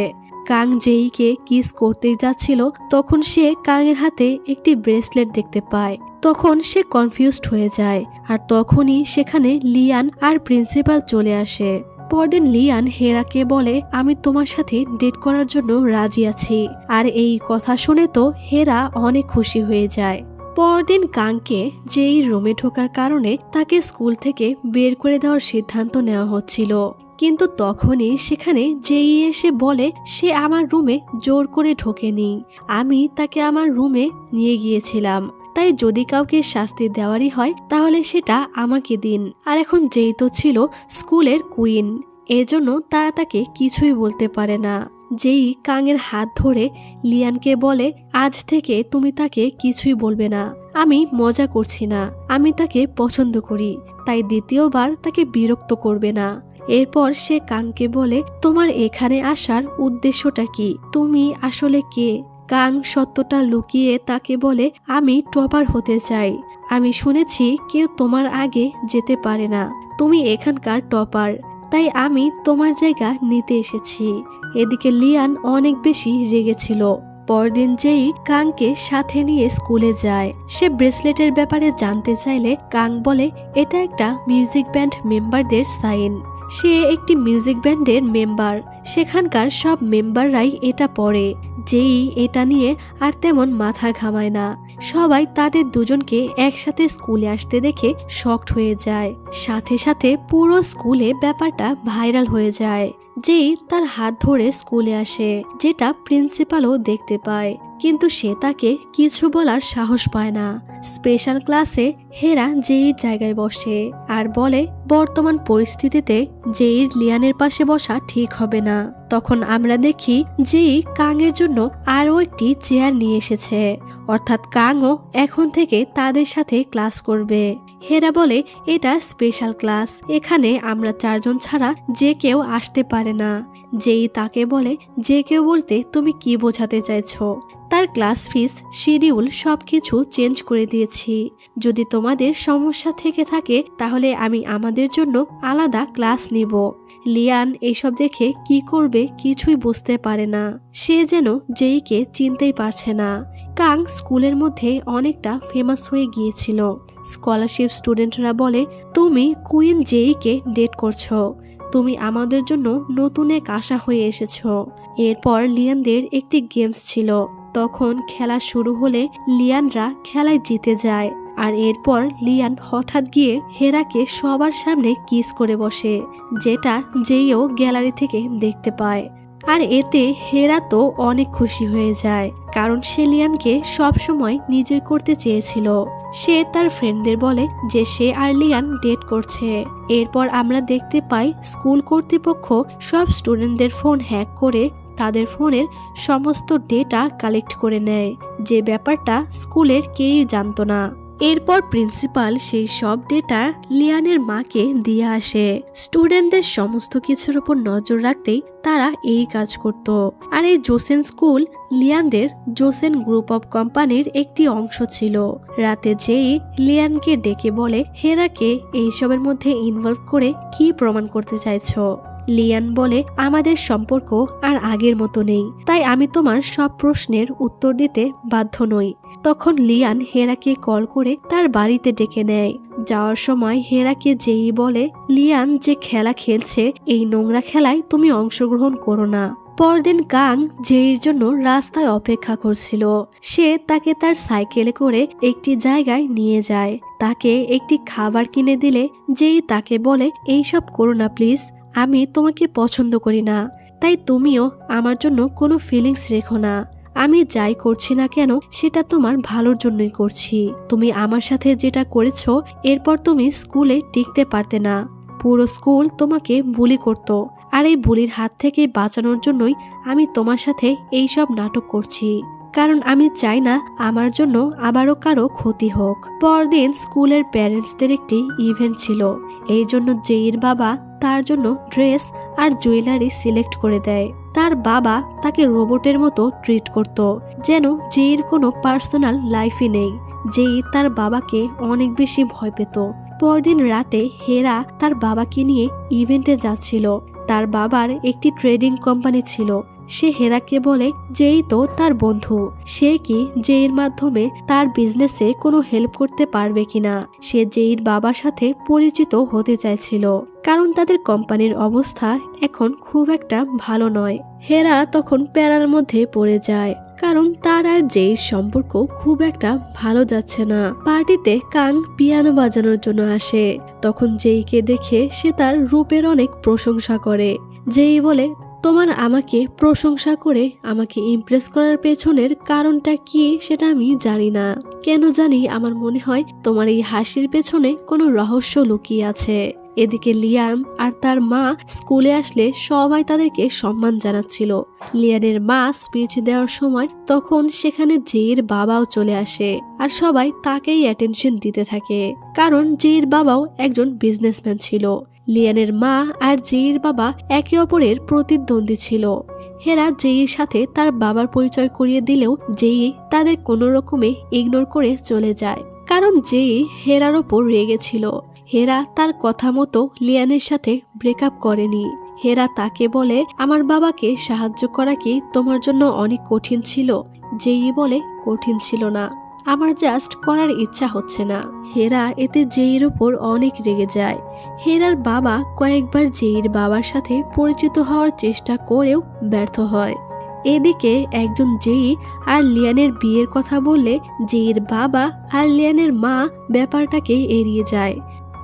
Speaker 1: কাং জেইকে কিস করতেই যাচ্ছিল, তখন সে কাংয়ের হাতে একটি ব্রেসলেট দেখতে পায়। তখন সে কনফিউজড হয়ে যায়, আর তখনই সেখানে লিয়ান আর প্রিন্সিপাল চলে আসে। পরদিন লিয়ান হেরাকে বলে, আমি তোমার সাথে ডেট করার জন্য রাজি আছি। আর এই কথা শুনে তো হেরা অনেক খুশি হয়ে যায়। পরদিন কাংকে যেই রুমে ঢোকার কারণে তাকে স্কুল থেকে বের করে দেওয়ার সিদ্ধান্ত নেওয়া হচ্ছিল, কিন্তু তখনই সেখানে যেই এসে বলে, সে আমার রুমে জোর করে ঢোকেনি, আমি তাকে আমার রুমে নিয়ে গিয়েছিলাম, তাই যদি কাউকে শাস্তি দেওয়ারই হয় তাহলে সেটা আমাকে দিন। আর এখন যেই তো ছিল স্কুলের কুইন, এজন্য তারা তাকে কিছুই বলতে পারে না। যেই কাংয়ের হাত ধরে লিয়ানকে বলে, আজ থেকে তুমি তাকে কিছুই বলবে না, আমি মজা করছি না, আমি তাকে পছন্দ করি, তাই দ্বিতীয়বার তাকে বিরক্ত করবে না। এরপর সে কাংকে বলে, তোমার এখানে আসার উদ্দেশ্যটা কি, তুমি আসলে কে? কাং সত্যটা লুকিয়ে তাকে বলে, আমি টপার হতে চাই, আমি শুনেছি কেউ তোমার আগে যেতে পারে না, তুমি এখানকার টপার, তাই আমি তোমার জায়গা নিতে এসেছি। এদিকে লিয়ান অনেক বেশি রেগেছিল। পরদিন যেই কাংকে সাথে নিয়ে স্কুলে যায়, সে ব্রেসলেটের ব্যাপারে জানতে চাইলে কাং বলে এটা একটা মিউজিক ব্যান্ড মেম্বারদের সাইন। সে একটি মিউজিক ব্যান্ডের মেম্বার, সেখানকার সব মেম্বাররাই এটা পরে। যেই এটা নিয়ে আর তেমন মাথা ঘামায় না। সবাই তাদের দুজনকে একসাথে স্কুলে আসতে দেখে শকড হয়ে যায়। সাথে সাথে পুরো স্কুলে ব্যাপারটা ভাইরাল হয়ে যায়। যেই তার হাত ধরে স্কুলে আসে, যেটা প্রিন্সিপালও দেখতে পায়, কিন্তু সে তাকে কিছু বলার সাহস পায় না। স্পেশাল ক্লাসে হেরা জেইর জায়গায় বসে আর বলে বর্তমান পরিস্থিতিতে জেইর লিয়ানের পাশে বসা ঠিক হবে না। তখন আমরা দেখি যেই কাংয়ের জন্য আরও একটি চেয়ার নিয়ে এসেছে, অর্থাৎ কাংও এখন থেকে তাদের সাথে ক্লাস করবে। হেরা বলে এটা স্পেশাল ক্লাস, এখানে আমরা 4 জন ছাড়া যে কেউ আসতে পারে না। যেই তাকে বলে যে কেউ বলতে তুমি কি বোঝাতে চাইছো? তার ক্লাস ফিস, শিডিউল সবকিছু চেঞ্জ করে দিয়েছি। যদি তোমাদের সমস্যা থেকে থাকে তাহলে আমি আমাদের জন্য আলাদা ক্লাস নিব। লিয়ান এইসব দেখে কি করবে কিছুই বুঝতে পারে না। সে যেন জেইকে চিনতেই পারছে না। কাং স্কুলের মধ্যে অনেকটা ফেমাস হয়ে গিয়েছিল। স্কলারশিপ স্টুডেন্টরা বলে তুমি কুইন জেইকে ডেট করছো, তুমি আমাদের জন্য নতুন এক আশা হয়ে এসেছো। এরপর লিয়ানদের একটি গেমস ছিল। তখন খেলা শুরু হলে লিয়ানরা খেলায় জিতে যায়। আর এরপর লিয়ান হঠাৎ গিয়ে হেরাকে সবার সামনে কিস করে বসে, যেটা যেইও গ্যালারি থেকে দেখতে পায়। আর এতে হেরা তো অনেক খুশি হয়ে যায়, কারণ সে লিয়ানকে সবসময় নিজের করতে চেয়েছিল। সে তার ফ্রেন্ডদের বলে যে সে আর লিয়ান ডেট করছে। এরপর আমরা দেখতে পাই স্কুল কর্তৃপক্ষ সব স্টুডেন্টদের ফোন হ্যাক করে তাদের ফোনের সমস্ত ডেটা কালেক্ট করে নেয়, যে ব্যাপারটা স্কুলের কেউই জানতো না। এরপর প্রিন্সিপাল সেই সব ডেটা লিয়ানের মাকে দিয়ে আসে। স্টুডেন্টদের সমস্ত কিছুর উপর নজর রাখতেই তারা এই কাজ করত। আর এই জোসেন স্কুল লিয়ানদের জোসেন গ্রুপ অফ কোম্পানির একটি অংশ ছিল। রাতে যেই লিয়ানকে ডেকে বলে হেরাকে এইসবের মধ্যে ইনভলভ করে কি প্রমাণ করতে চাইছো? লিয়ান বলে আমাদের সম্পর্ক আর আগের মতো নেই, তাই আমি তোমার সব প্রশ্নের উত্তর দিতে বাধ্য নই। তখন লিয়ান হেরাকে কল করে তার বাড়িতে ডেকে নেয়। যাওয়ার সময় হেরাকে যেই বলে লিয়ান যে খেলা খেলছে এই নোংরা খেলায় তুমি অংশগ্রহণ করো না। পরদিন কাং যেইর জন্য রাস্তায় অপেক্ষা করছিল। সে তাকে তার সাইকেলে করে একটি জায়গায় নিয়ে যায়। তাকে একটি খাবার কিনে দিলে যেই তাকে বলে এইসব করো না প্লিজ, আমি তোমাকে পছন্দ করি না, তাই তুমিও আমার জন্য কোনো ফিলিংস রেখো না। আমি যাই করছি না কেন সেটা তোমার ভালোর জন্যই করছি। তুমি আমার সাথে যেটা করেছো এরপর তুমি স্কুলে টিকতে পারতে না। পুরো স্কুল তোমাকে বুলি করত, আর এই বুলির হাত থেকে বাঁচানোর জন্যই আমি তোমার সাথে এইসব নাটক করছি, কারণ আমি চাই না আমার জন্য আবারও কারো ক্ষতি হোক। পরদিন স্কুলের প্যারেন্টসদের একটি ইভেন্ট ছিল। এই জন্য জেইর বাবা তার জন্য ড্রেস আর জুয়েলারি সিলেক্ট করে দেয়। তার বাবা তাকে রোবটের মতো ট্রিট করত, যেন জেইর কোনো পার্সোনাল লাইফই নেই। জেই তার বাবাকে অনেক বেশি ভয় পেত। পরদিন রাতে হেরা তার বাবাকে নিয়ে ইভেন্টে যাচ্ছিল। তার বাবার একটি ট্রেডিং কোম্পানি ছিল। সে হেরাকে বলে যেই তো তার বন্ধু, সে কি জেইর মাধ্যমে তার বিজনেসে কোনো হেল্প করতে পারবে কিনা। সে জেইর বাবার সাথে পরিচিত হতে চাইছিল, কারণ তাদের কোম্পানির অবস্থা এখন খুব একটা ভালো নয়। হেরা তখন প্যারার মধ্যে পড়ে যায়, কারণ তার আর জেইর সম্পর্ক খুব একটা ভালো যাচ্ছে না। পার্টিতে কাং পিয়ানো বাজানোর জন্য আসে। তখন জেইকে দেখে সে তার রূপের অনেক প্রশংসা করে। জেই বলে তোমার আমাকে প্রশংসা করে আমাকে ইমপ্রেস করার পেছনের কারণটা কি সেটা আমি জানি না, কেন জানি আমার মনে হয় তোমার এই হাসির পেছনে কোনো রহস্য লুকিয়ে আছে। এদিকে লিয়ান আর তার মা স্কুলে আসলে সবাই তাদেরকে সম্মান জানাচ্ছিল। লিয়ানের মা স্পিচ দেওয়ার সময় তখন সেখানে জেইর বাবাও চলে আসে, আর সবাই তাকেই অ্যাটেনশন দিতে থাকে, কারণ জেইর বাবাও একজন বিজনেসম্যান ছিল। লিয়ানের মা আর জেইর বাবা একে অপরের প্রতিদ্বন্দ্বী ছিল। হেরা জেইর সাথে তার বাবার পরিচয় করিয়ে দিলেও জেই তাদের কোনো রকমে ইগনোর করে চলে যায়, কারণ যেই হেরার ওপর রেগেছিল। হেরা তার কথা মতো লিয়ানের সাথে ব্রেকআপ করেনি। হেরা তাকে বলে, আমার বাবাকে সাহায্য করা কি তোমার জন্য অনেক কঠিন ছিল? যেই বলে, কঠিন ছিল না, আমার জাস্ট করার ইচ্ছা হচ্ছে না। হেরা এতে জেইর ওপর অনেক রেগে যায়। হেরার বাবা কয়েকবার জেইর বাবার সাথে পরিচিত হওয়ার চেষ্টা করেও ব্যর্থ হয়। এদিকে একজন জেই আর লিয়ানের বিয়ের কথা বললে জেইর বাবা আর লিয়ানের মা ব্যাপারটাকে এড়িয়ে যায়,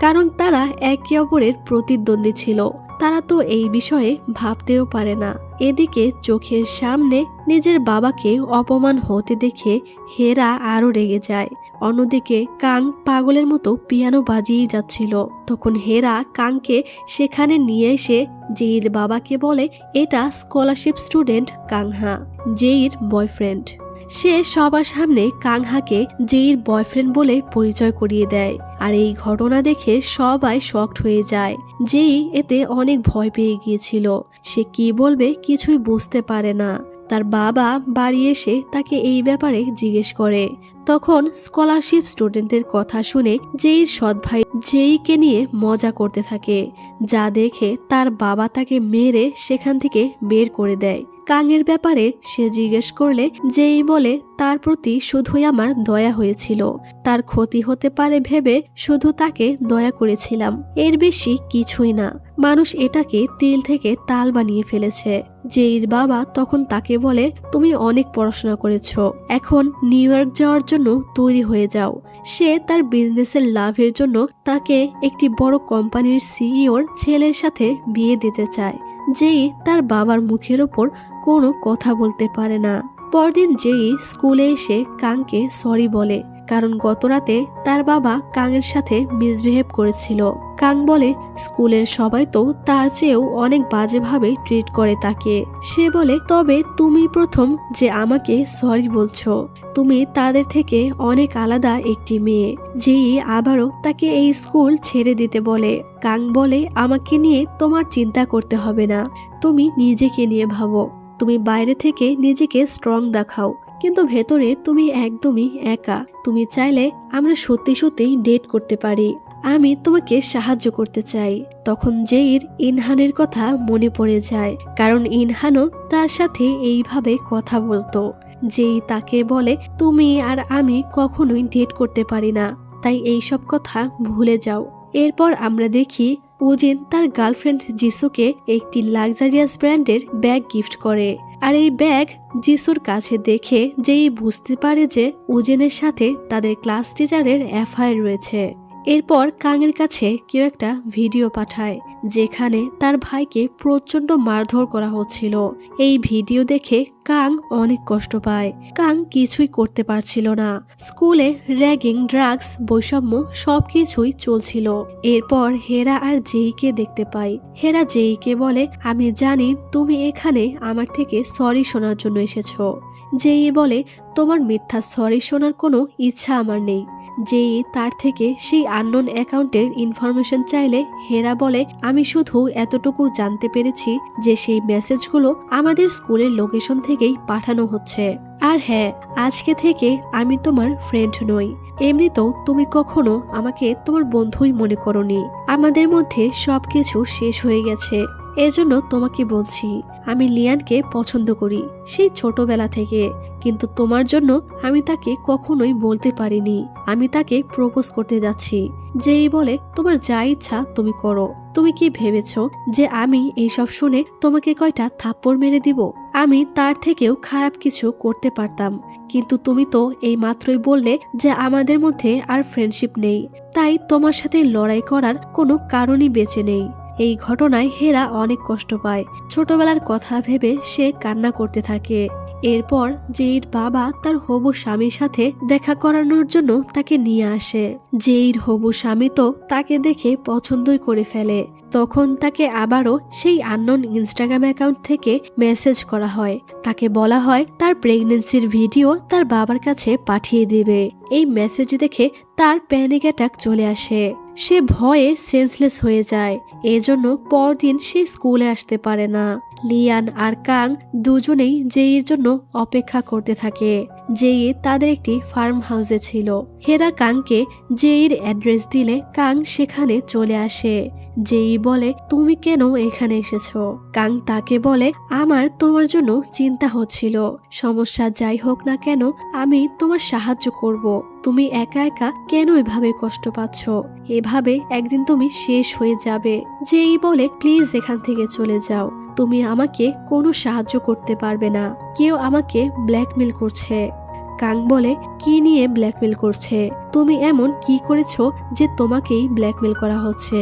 Speaker 1: কারণ তারা একে অপরের প্রতিদ্বন্দ্বী ছিল। তারা তো এই বিষয়ে ভাবতেও পারে না। এদিকে চোখের সামনে নিজের বাবাকে অপমান হতে দেখে হেরা আরো রেগে যায়। অন্যদিকে কাং পাগলের মতো পিয়ানো বাজিয়ে যাচ্ছিল। তখন হেরা কাংকে সেখানে নিয়ে এসে জেইর বাবাকে বলে, এটা স্কলারশিপ স্টুডেন্ট কাংহা, জেইর বয়ফ্রেন্ড। সে সবার সামনে কাংহাকে জেইর বয়ফ্রেন্ড বলে পরিচয় করিয়ে দেয়। আর এই ঘটনা দেখে সবাই শকড হয়ে যায়। জেই এতে অনেক ভয় পেয়ে গিয়েছিল। সে কি বলবে কিছুই বুঝতে পারে না। তার বাবা বাড়ি এসে তাকে এই ব্যাপারে জিজ্ঞেস করে। তখন স্কলারশিপ স্টুডেন্টের কথা শুনে জেইর সৎ ভাই জেইকে নিয়ে মজা করতে থাকে, যা দেখে তার বাবা তাকে মেরে সেখান থেকে বের করে দেয়। কাংয়ের ব্যাপারে সে জিজ্ঞেস করলে জেই বলে, তার প্রতি শুধুই আমার দয়া হয়েছিল, তার ক্ষতি হতে পারে ভেবে শুধু তাকে দয়া করেছিলাম, এর বেশি কিছুই না। মানুষ এটাকে তিল থেকে তাল বানিয়ে ফেলেছে। জেইর বাবা তখন তাকে বলে, তুমি অনেক পড়াশোনা করেছো, এখন নিউ ইয়র্ক যাওয়ার জন্য তৈরি হয়ে যাও। সে তার বিজনেসের লাভের জন্য তাকে একটি বড় কোম্পানির সিইওর ছেলের সাথে বিয়ে দিতে চায়। জেই তার বাবার মুখের ওপর কোনো কথা বলতে পারে না। পরদিন জেই স্কুলে এসে কাংকে সরি বলে, কারণ গতরাতে তার বাবা কাংয়ের সাথে মিসবিহেভ করেছিল। কাং বলে, স্কুলের সবাই তো তার চেয়েও অনেক বাজেভাবে ট্রিট করে তাকে। সে বলে, তবে তুমি প্রথম যে আমাকে সরি বলছো, তুমি তাদের থেকে অনেক আলাদা একটি মেয়ে। যেই আবারও তাকে এই স্কুল ছেড়ে দিতে বলে। কাং বলে, আমাকে নিয়ে তোমার চিন্তা করতে হবে না, তুমি নিজেকে নিয়ে ভাবো। তুমি বাইরে থেকে নিজেকে স্ট্রং দেখাও, কিন্তু ভেতরে তুমি একদমই একা। তুমি চাইলে আমরা সত্যি সত্যিই ডেট করতে পারি, আমি তোমাকে সাহায্য করতে চাই। তখন জেইর ইনহানের কথা মনে পড়ে যায়, কারণ ইনহানও তার সাথে এইভাবে কথা বলতো। জেই তাকে বলে, তুমি আর আমি কখনোই ডেট করতে পারি না, তাই এইসব কথা ভুলে যাও। এরপর আমরা দেখি উজিন তার গার্লফ্রেন্ড জিসুকে একটি লাক্সারিয়াস ব্র্যান্ডের ব্যাগ গিফট করে। আর এই ব্যাগ জিসুর কাছে দেখে যেই বুঝতে পারে যে উজিনের সাথে তাদের ক্লাস টিচারের এফআইআর রয়েছে। এরপর কাংয়ের কাছে কেউ একটা ভিডিও পাঠায়, যেখানে তার ভাইকে প্রচন্ড মারধর করা হচ্ছিল। এই ভিডিও দেখে কাং অনেক কষ্ট পায়। কাং কিছুই করতে পারছিল না। স্কুলে র্যাগিং, ড্রাগস, বৈষম্য সবকিছুই চলছিল। এরপর হেরা আর জেইকে দেখতে পাই। হেরা জেইকে বলে, আমি জানি তুমি এখানে আমার থেকে সরি শোনার জন্য এসেছো। জেই বলে, তোমার মিথ্যা সরি শোনার কোনো ইচ্ছা আমার নেই। যেই তার থেকে সেই আননোন অ্যাকাউন্টের ইনফরমেশন চাইলে হেরা বলে, আমি শুধু এতটুকু জানতে পেরেছি যে সেই মেসেজগুলো আমাদের স্কুলের লোকেশন থেকেই পাঠানো হচ্ছে। আর হ্যাঁ, আজকে থেকে আমি তোমার ফ্রেন্ড নই। এমনিতেও তুমি কখনো আমাকে তোমার বন্ধুই মনে করোনি। আমাদের মধ্যে সবকিছু শেষ হয়ে গেছে। এজন্য তোমাকে বলছি, আমি লিয়ানকে পছন্দ করি সেই ছোটবেলা থেকে, কিন্তু তোমার জন্য আমি তাকে কখনোই বলতে পারিনি আমি তাকে প্রপোজ করতে যাচ্ছি। যেই বলে, তোমার যা ইচ্ছা তুমি করো। তুমি কি ভেবেছো যে আমি এইসব শুনে তোমাকে কয়টা থাপ্পড় মেরে দিব? আমি তার থেকেও খারাপ কিছু করতে পারতাম, কিন্তু তুমি তো এই মাত্রই বললে যে আমাদের মধ্যে আর ফ্রেন্ডশিপ নেই, তাই তোমার সাথে লড়াই করার কোনো কারণই বেঁচে নেই। এই ঘটনায় হেরা অনেক কষ্ট পায়। ছোটবেলার কথা ভেবে সে কান্না করতে থাকে। এরপর জেইর বাবা তার হবু স্বামীর সাথে দেখা করানোর জন্য তাকে নিয়ে আসে। জেইর হবু স্বামী তো তাকে দেখে পছন্দই করে ফেলে। তখন তাকে আবারও সেই আননোন ইনস্টাগ্রাম অ্যাকাউন্ট থেকে মেসেজ করা হয়। তাকে বলা হয় তার প্রেগন্যান্সির ভিডিও তার বাবার কাছে পাঠিয়ে দেবে। এই মেসেজ দেখে তার প্যানিক অ্যাটাক চলে আসে। সে ভয়ে সেন্সলেস হয়ে যায়। এজন্য পরদিন সে স্কুলে আসতে পারে না। লিয়ান আর কাং দুজনেই জেইর জন্য অপেক্ষা করতে থাকে। জেই তাদের একটি ফার্ম হাউসে ছিল। হেরা কাংকে জেইর অ্যাড্রেস দিলে কাং সেখানে চলে আসে। জেই বলে, তুমি কেন এখানে এসেছো? কাং তাকে বলে, আমার তোমার জন্য চিন্তা হচ্ছিল। সমস্যা যাই হোক না কেন আমি তোমার সাহায্য করব। তুমি একা একা কেন এভাবে কষ্ট পাচ্ছ? এভাবে একদিন তুমি শেষ হয়ে যাবে। জেই বলে, প্লিজ এখান থেকে চলে যাও। তুমি আমাকে কোনো সাহায্য করতে পারবে না। কেউ আমাকে ব্ল্যাকমেল করছে। কাং বলে, কি নিয়ে ব্ল্যাকমেল করছে? তুমি এমন কি করেছো যে তোমাকেই ব্ল্যাকমেল করা হচ্ছে?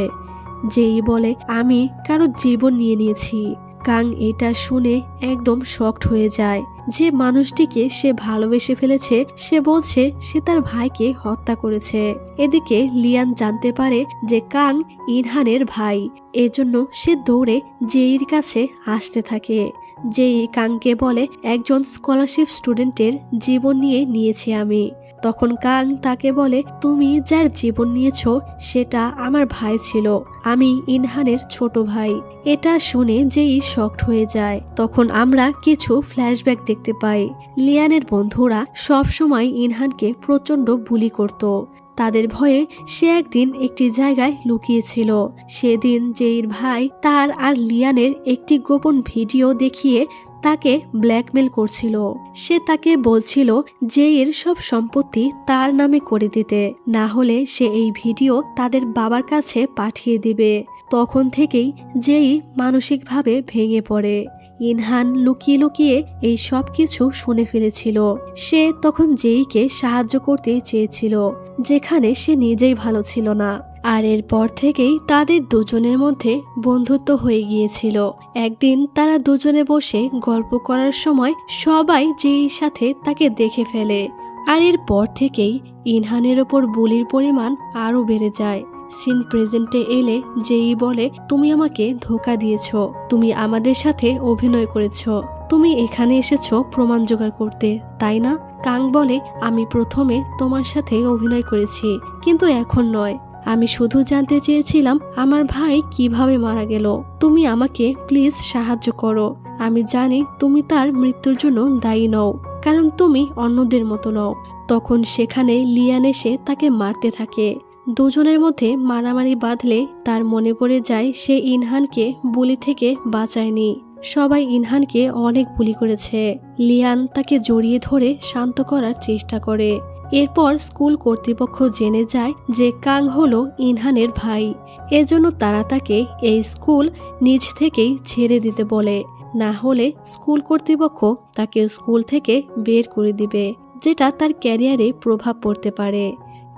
Speaker 1: জেই বলে, আমি কারো জীবন নিয়ে নিয়েছি। কাং এটা শুনে একদম শকড হয়ে যায়। যে মানুষটিকে সে ভালোবেসে ফেলেছে সে বলছে সে তার ভাইকে হত্যা করেছে। এদিকে লিয়ান জানতে পারে যে কাং ইনহানের ভাই। এজন্য সে দৌড়ে জেইর কাছে আসতে থাকে। জেই কাংকে বলে, একজন স্কলারশিপ স্টুডেন্টের জীবন নিয়েছি আমি। তখন কাং তাকে বলে, তুমি যার জীবন নিয়েছ সেটা আমার ভাই ছিল। আমি ইনহানের ছোট ভাই। এটা শুনে জেই শকড হয়ে যায়। তখন আমরা কিছু ফ্ল্যাশব্যাক দেখতে পাই। লিয়ানের বন্ধুরা সব সময় ইনহানকে প্রচন্ড বুলি করত। তাদের ভয়ে সে একদিন একটি জায়গায় লুকিয়েছিল। সেদিন জেইর ভাই তার আর লিয়ানের একটি গোপন ভিডিও দেখিয়ে তাকে ব্ল্যাকমেল করছিল। সে তাকে বলছিল জেইর সব সম্পত্তি তার নামে করে দিতে, না হলে সে এই ভিডিও তাদের বাবার কাছে পাঠিয়ে দিবে। তখন থেকেই জেই মানসিকভাবে ভেঙে পড়ে। ইনহান লুকিয়ে লুকিয়ে এই সব কিছু শুনে ফেলেছিল। সে তখন জেইকে সাহায্য করতে চেয়েছিল, যেখানে সে নিজেই ভালো ছিল না। আর এরপর থেকেই তাদের দুজনের মধ্যে বন্ধুত্ব হয়ে গিয়েছিল। একদিন তারা দুজনে বসে গল্প করার সময় সবাই জেইর সাথে তাকে দেখে ফেলে। আর এরপর থেকেই ইনহানের ওপর বুলির পরিমাণ আরো বেড়ে যায়। সিন প্রেজেন্টে এলে জেই বলে, তুমি আমাকে ধোঁকা দিয়েছ। তুমি আমাদের সাথে অভিনয় করেছ। তুমি এখানে এসেছো প্রমাণ জোগাড় করতে, তাই না? কাং বলে, আমি প্রথমে তোমার সাথে অভিনয় করেছি, কিন্তু এখন নয়। আমি শুধু জানতে চেয়েছিলাম আমার ভাই কিভাবে মারা গেল। তুমি আমাকে প্লিজ সাহায্য করো। আমি জানি তুমি তার মৃত্যুর জন্য দায়ী নও, কারণ তুমি অন্যদের মতো নও। তখন সেখানে লিয়ান এসে তাকে মারতে থাকে। দুজনের মধ্যে মারামারি বাঁধলে তার মনে পড়ে যায় সে ইনহানকে বুলি থেকে বাঁচায়নি। সবাই ইনহানকে অনেক বুলি করেছে। লিয়ান তাকে জড়িয়ে ধরে শান্ত করার চেষ্টা করে। এরপর স্কুল কর্তৃপক্ষ জেনে যায় যে কাং হলো ইনহানের ভাই। এজন্য তারা তাকে এই স্কুল নিজ থেকেই ছেড়ে দিতে বলে, না হলে স্কুল কর্তৃপক্ষ তাকে স্কুল থেকে বের করে দিবে, যেটা তার ক্যারিয়ারে প্রভাব পড়তে পারে।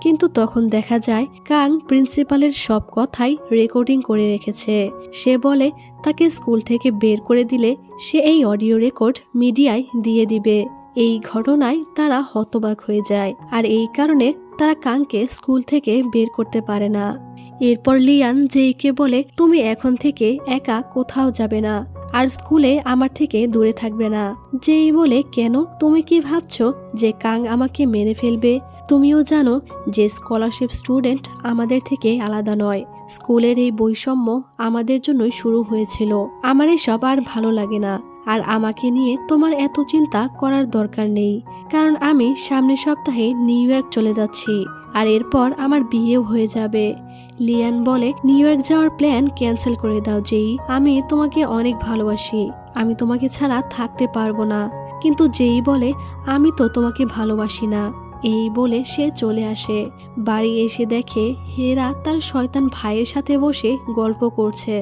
Speaker 1: কিন্তু তখন দেখা যায় কাং প্রিন্সিপালের সব কথাই রেকর্ডিং করে রেখেছে। সে বলে তাকে স্কুল থেকে বের করে দিলে সে এই অডিও রেকর্ড মিডিয়ায় দিয়ে দিবে। এই ঘটনায় তারা হতবাক হয়ে যায়, আর এই কারণে তারা কাংকে স্কুল থেকে বের করতে পারে না। এরপর লিয়ান জেইকে বলে, তুমি এখন থেকে একা কোথাও যাবে না, আর স্কুলে আমার থেকে দূরে থাকবে না। জেই বলে, কেন? তুমি কি ভাবছো যে কাং আমাকে মেরে ফেলবে? তুমিও জানো যে স্কলারশিপ স্টুডেন্ট আমাদের থেকে আলাদা নয়। স্কুলের এই বৈষম্য আমাদের জন্যই শুরু হয়েছিল। আমার এসব আর ভালো লাগে না। আর আমাকে নিয়ে তোমার এত চিন্তা করার দরকার নেই, কারণ আমি সামনের সপ্তাহে নিউ ইয়র্ক চলে যাচ্ছি, আর এরপর আমার বিয়েও হয়ে যাবে। লিয়ান বলে, নিউ ইয়র্ক যাওয়ার প্ল্যান ক্যান্সেল করে দাও জেই। আমি তোমাকে অনেক ভালোবাসি। আমি তোমাকে ছাড়া থাকতে পারবো না। কিন্তু জেই বলে, আমি তো তোমাকে ভালোবাসি না। এই বলে সে চলে আসে। বাড়ি এসে দেখে হেরা তার শয়তান ভাইয়ের সাথে বসে গল্প করছে।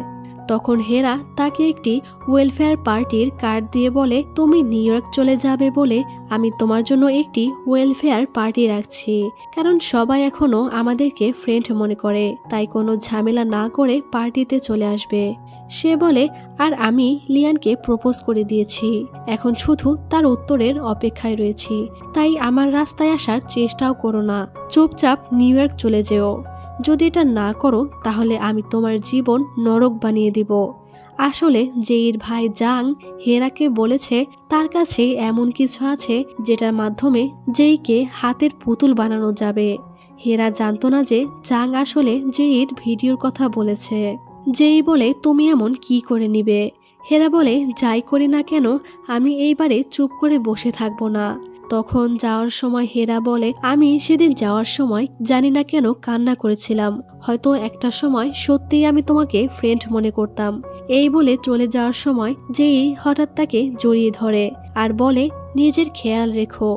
Speaker 1: তখন হেরা তাকে একটি ওয়েলফেয়ার পার্টির কার্ড দিয়ে বলে, তুমি নিউ ইয়র্ক চলে যাবে বলে আমি তোমার জন্য একটি ওয়েলফেয়ার পার্টি রাখছি, কারণ সবাই এখনো আমাদেরকে ফ্রেন্ড মনে করে, তাই কোনো ঝামেলা না করে পার্টিতে চলে আসবে। সে বলে, আর আমি লিয়ানকে প্রপোজ করে দিয়েছি, এখন শুধু তার উত্তরের অপেক্ষায় রয়েছি, তাই আমার রাস্তায় আসার চেষ্টাও করো না। চুপচাপ নিউ ইয়র্ক চলে যেও। যদি এটা না করো তাহলে আমি তোমার জীবন নরক বানিয়ে দিব। আসলে জেইর ভাই জাং হেরাকে বলেছে তার কাছে এমন কিছু আছে যেটার মাধ্যমে জেইকে হাতের পুতুল বানানো যাবে। হেরা জানতো না যে জাং আসলে জেইর ভিডিওর কথা বলেছে। জেই বলে, তুমি এমন কি করে নিবে? হেরা বলে, যাই করি না কেন আমি এইবারে চুপ করে বসে থাকবো না। তখন যাওয়ার সময় হেরা বলে, আমি সেদিন যাওয়ার সময় জানি না কেন কান্না করেছিলাম, হয়তো একটা সময় সত্যিই আমি তোমাকে ফ্রেন্ড মনে করতাম। এই বলে চলে যাওয়ার সময় যেই হঠাৎ তাকে জড়িয়ে ধরে আর বলে, নিজের খেয়াল রেখো,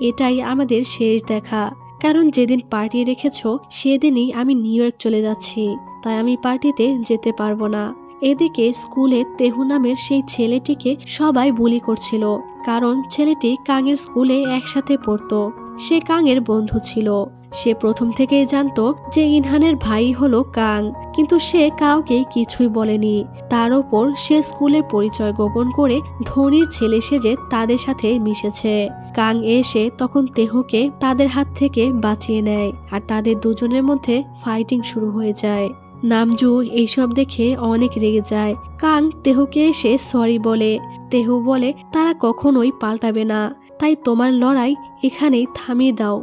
Speaker 1: এটাই আমাদের শেষ দেখা, কারণ যেদিন পার্টি রেখেছ সেদিনই আমি নিউ ইয়র্ক চলে যাচ্ছি, তাই আমি পার্টিতে যেতে পারবো না। এদিকে স্কুলে তেহু নামের সেই ছেলেটিকে সবাই বুলি করছিল, কারণ ছেলেটি কাঙের স্কুলে একসাথে পড়তো। সে কাঙের বন্ধু ছিল। সে প্রথম থেকেই জানতো যে ইনহানের ভাই হলো কাং, কিন্তু সে কাউকে কিছুই বলেনি। তার ওপর সে স্কুলে পরিচয় গোপন করে ধনীর ছেলে সেজে তাদের সাথে মিশেছে। কাং এসে তখন তেহুকে তাদের হাত থেকে বাঁচিয়ে নেয় আর তাদের দুজনের মধ্যে ফাইটিং শুরু হয়ে যায়। নামজু এইসব দেখে অনেক রেগে যায়। কাং তেহুকে এসে সরি বলে। তেহু বলে, তারা কখনোই পাল্টাবে না, তাই তোমার লড়াই এখানেই থামিয়ে দাও,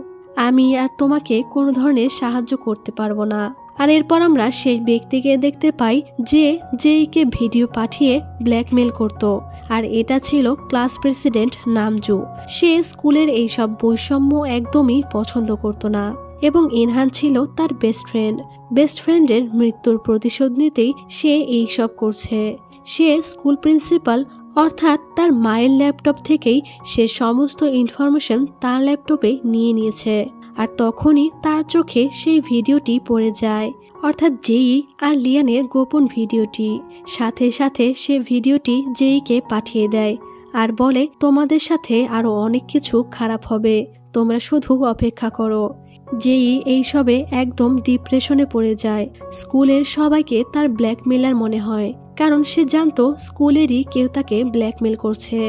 Speaker 1: আমি আর তোমাকে কোনো ধরনের সাহায্য করতে পারবো না। আর এরপর আমরা সেই ব্যক্তিকে দেখতে পাই যে যেইকে ভিডিও পাঠিয়ে ব্ল্যাকমেল করত, আর এটা ছিল ক্লাস প্রেসিডেন্ট নামজু। সে স্কুলের এইসব বৈষম্য একদমই পছন্দ করত না এবং ইনহান ছিল তার বেস্ট ফ্রেন্ডের মৃত্যুর প্রতিশোধ নিতেই সে এইসব করছে। সে স্কুল প্রিন্সিপাল অর্থাৎ তার মায়ের ল্যাপটপ থেকেই সে সমস্ত ইনফরমেশন তার ল্যাপটপে নিয়ে নিয়েছে। আর তখনই তার চোখে সেই ভিডিওটি পড়ে যায়, অর্থাৎ জেই আর লিয়ানের গোপন ভিডিওটি। সাথে সাথে সে ভিডিওটি জেইকে পাঠিয়ে দেয় আর বলে, তোমাদের সাথে আরো অনেক কিছু খারাপ হবে, তোমরা শুধু অপেক্ষা করো। জেই এইসবে একদম ডিপ্রেশনে পড়ে যায়। স্কুলের সবাইকে তার ব্ল্যাকমেলার মনে হয়, কারণ সে জানতো স্কুলেরই কেউ তাকে ব্ল্যাকমেল করছে।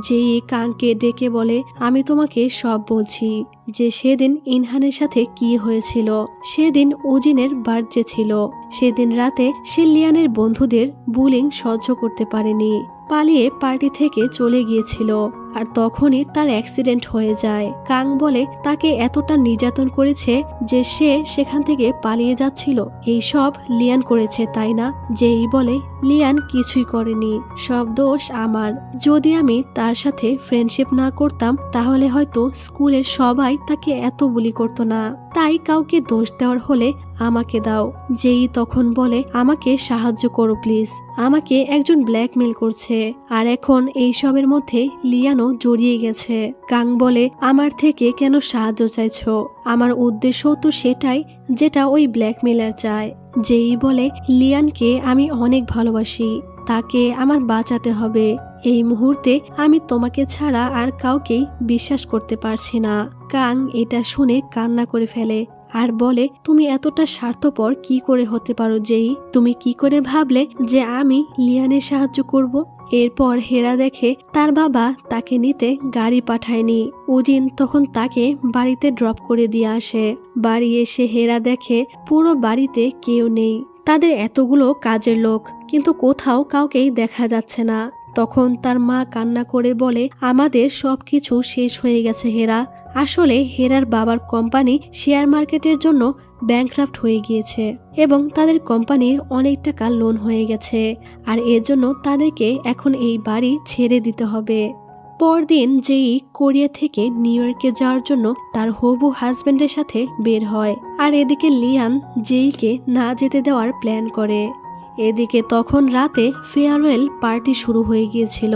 Speaker 1: যেই কাংকে ডেকে বলে, আমি তোমাকে সব বলছি, যে সেদিন ইনহানের সাথে কি হয়েছিল। সেদিন উজিনের বার্থডে ছিল। সেদিন রাতে সে লিয়ানের বন্ধুদের বুলিং সহ্য করতে পারেনি, পালিয়ে পার্টি থেকে চলে গিয়েছিল। আর তখনই তার অ্যাক্সিডেন্ট হয়ে যায়। কাং বলে, তাকে এতটা নির্যাতন করেছে যে সে সেখান থেকে পালিয়ে যাচ্ছিল, এই সব লিয়ান করেছে তাই না? যেই বলে, লিয়ান কিছুই করেনি, সব দোষ আমার। যদি আমি তার সাথে ফ্রেন্ডশিপ না করতাম তাহলে হয়তো স্কুলের সবাই তাকে এত বুলি করতো না, তাই কাউকে দোষ দেওয়ার হলে আমাকে দাও। যেই তখন বলে, আমাকে সাহায্য করো প্লিজ, আমাকে একজন ব্ল্যাকমেল করছে, আর এখন এই সবের মধ্যে লিয়ানও জড়িয়ে গেছে। কাং বলে, আমার থেকে কেন সাহায্য চাইছো? আমার উদ্দেশ্য তো সেটাই যেটা ওই ব্ল্যাকমেলার চায়। যেই বলে, লিয়ানকে আমি অনেক ভালোবাসি, তাকে আমার বাঁচাতে হবে। এই মুহূর্তে আমি তোমাকে ছাড়া আর কাউকেই বিশ্বাস করতে পারছি না। কাং এটা শুনে কান্না করে ফেলে আর বলে, তুমি এতটা স্বার্থপর কি করে হতে পারো যেই? তুমি কি করে ভাবলে যে আমি লিয়ানের সাহায্য করব? এরপর হেরা দেখে তার বাবা তাকে নিতে গাড়ি পাঠায়নি। উজিন তখন তাকে বাড়িতে ড্রপ করে দিয়ে আসে। বাড়ি এসে হেরা দেখে পুরো বাড়িতে কেউ নেই। তাদের এতগুলো কাজের লোক, কিন্তু কোথাও কাউকেই দেখা যাচ্ছে না। তখন তার মা কান্না করে বলে, আমাদের সবকিছু শেষ হয়ে গেছে হেরা। আসলে হেরার বাবার কোম্পানি শেয়ার মার্কেটের জন্য ব্যাংক্রাফট হয়ে গিয়েছে এবং তাদের কোম্পানির অনেক টাকা লোন হয়ে গেছে, আর এর জন্য তাদেরকে এখন এই বাড়ি ছেড়ে দিতে হবে। পরদিন যেই কোরিয়া থেকে নিউ ইয়র্কে যাওয়ার জন্য তার হবু হাজবেন্ডের সাথে বের হয়, আর এদিকে লিয়ান জেইকে না যেতে দেওয়ার প্ল্যান করে। এদিকে তখন রাতে ফেয়ারওয়েল পার্টি শুরু হয়ে গিয়েছিল।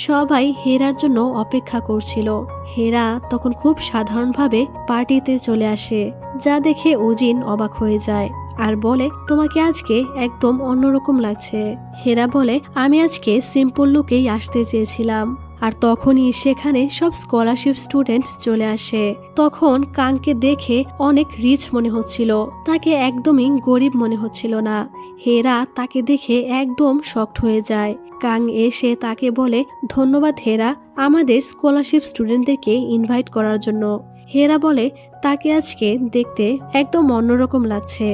Speaker 1: সবাই হেরার জন্য অপেক্ষা করছিল। হেরা তখন খুব সাধারণভাবে পার্টিতে চলে আসে, যা দেখে উজিন অবাক হয়ে যায় আর বলে, তোমাকে আজকে একদম অন্যরকম লাগছে। হেরা বলে, আমি আজকে সিম্পল লুকেই আসতে চেয়েছিলাম। আর তখনই সেখানে সব স্কলারশিপ স্টুডেন্ট চলে আসে। তখন কাংকে দেখে অনেক রিচ মনে হচ্ছিল, তাকে একদমই গরিব মনে হচ্ছিল না। হেরা তাকে দেখে একদম শকড হয়ে যায়। কাং এসে তাকে বলে, ধন্যবাদ হেরা, আমাদের স্কলারশিপ স্টুডেন্টদেরকে ইনভাইট করার জন্য। হেরা বলে, তাকে আজকে দেখতে একদম অন্যরকম লাগছে।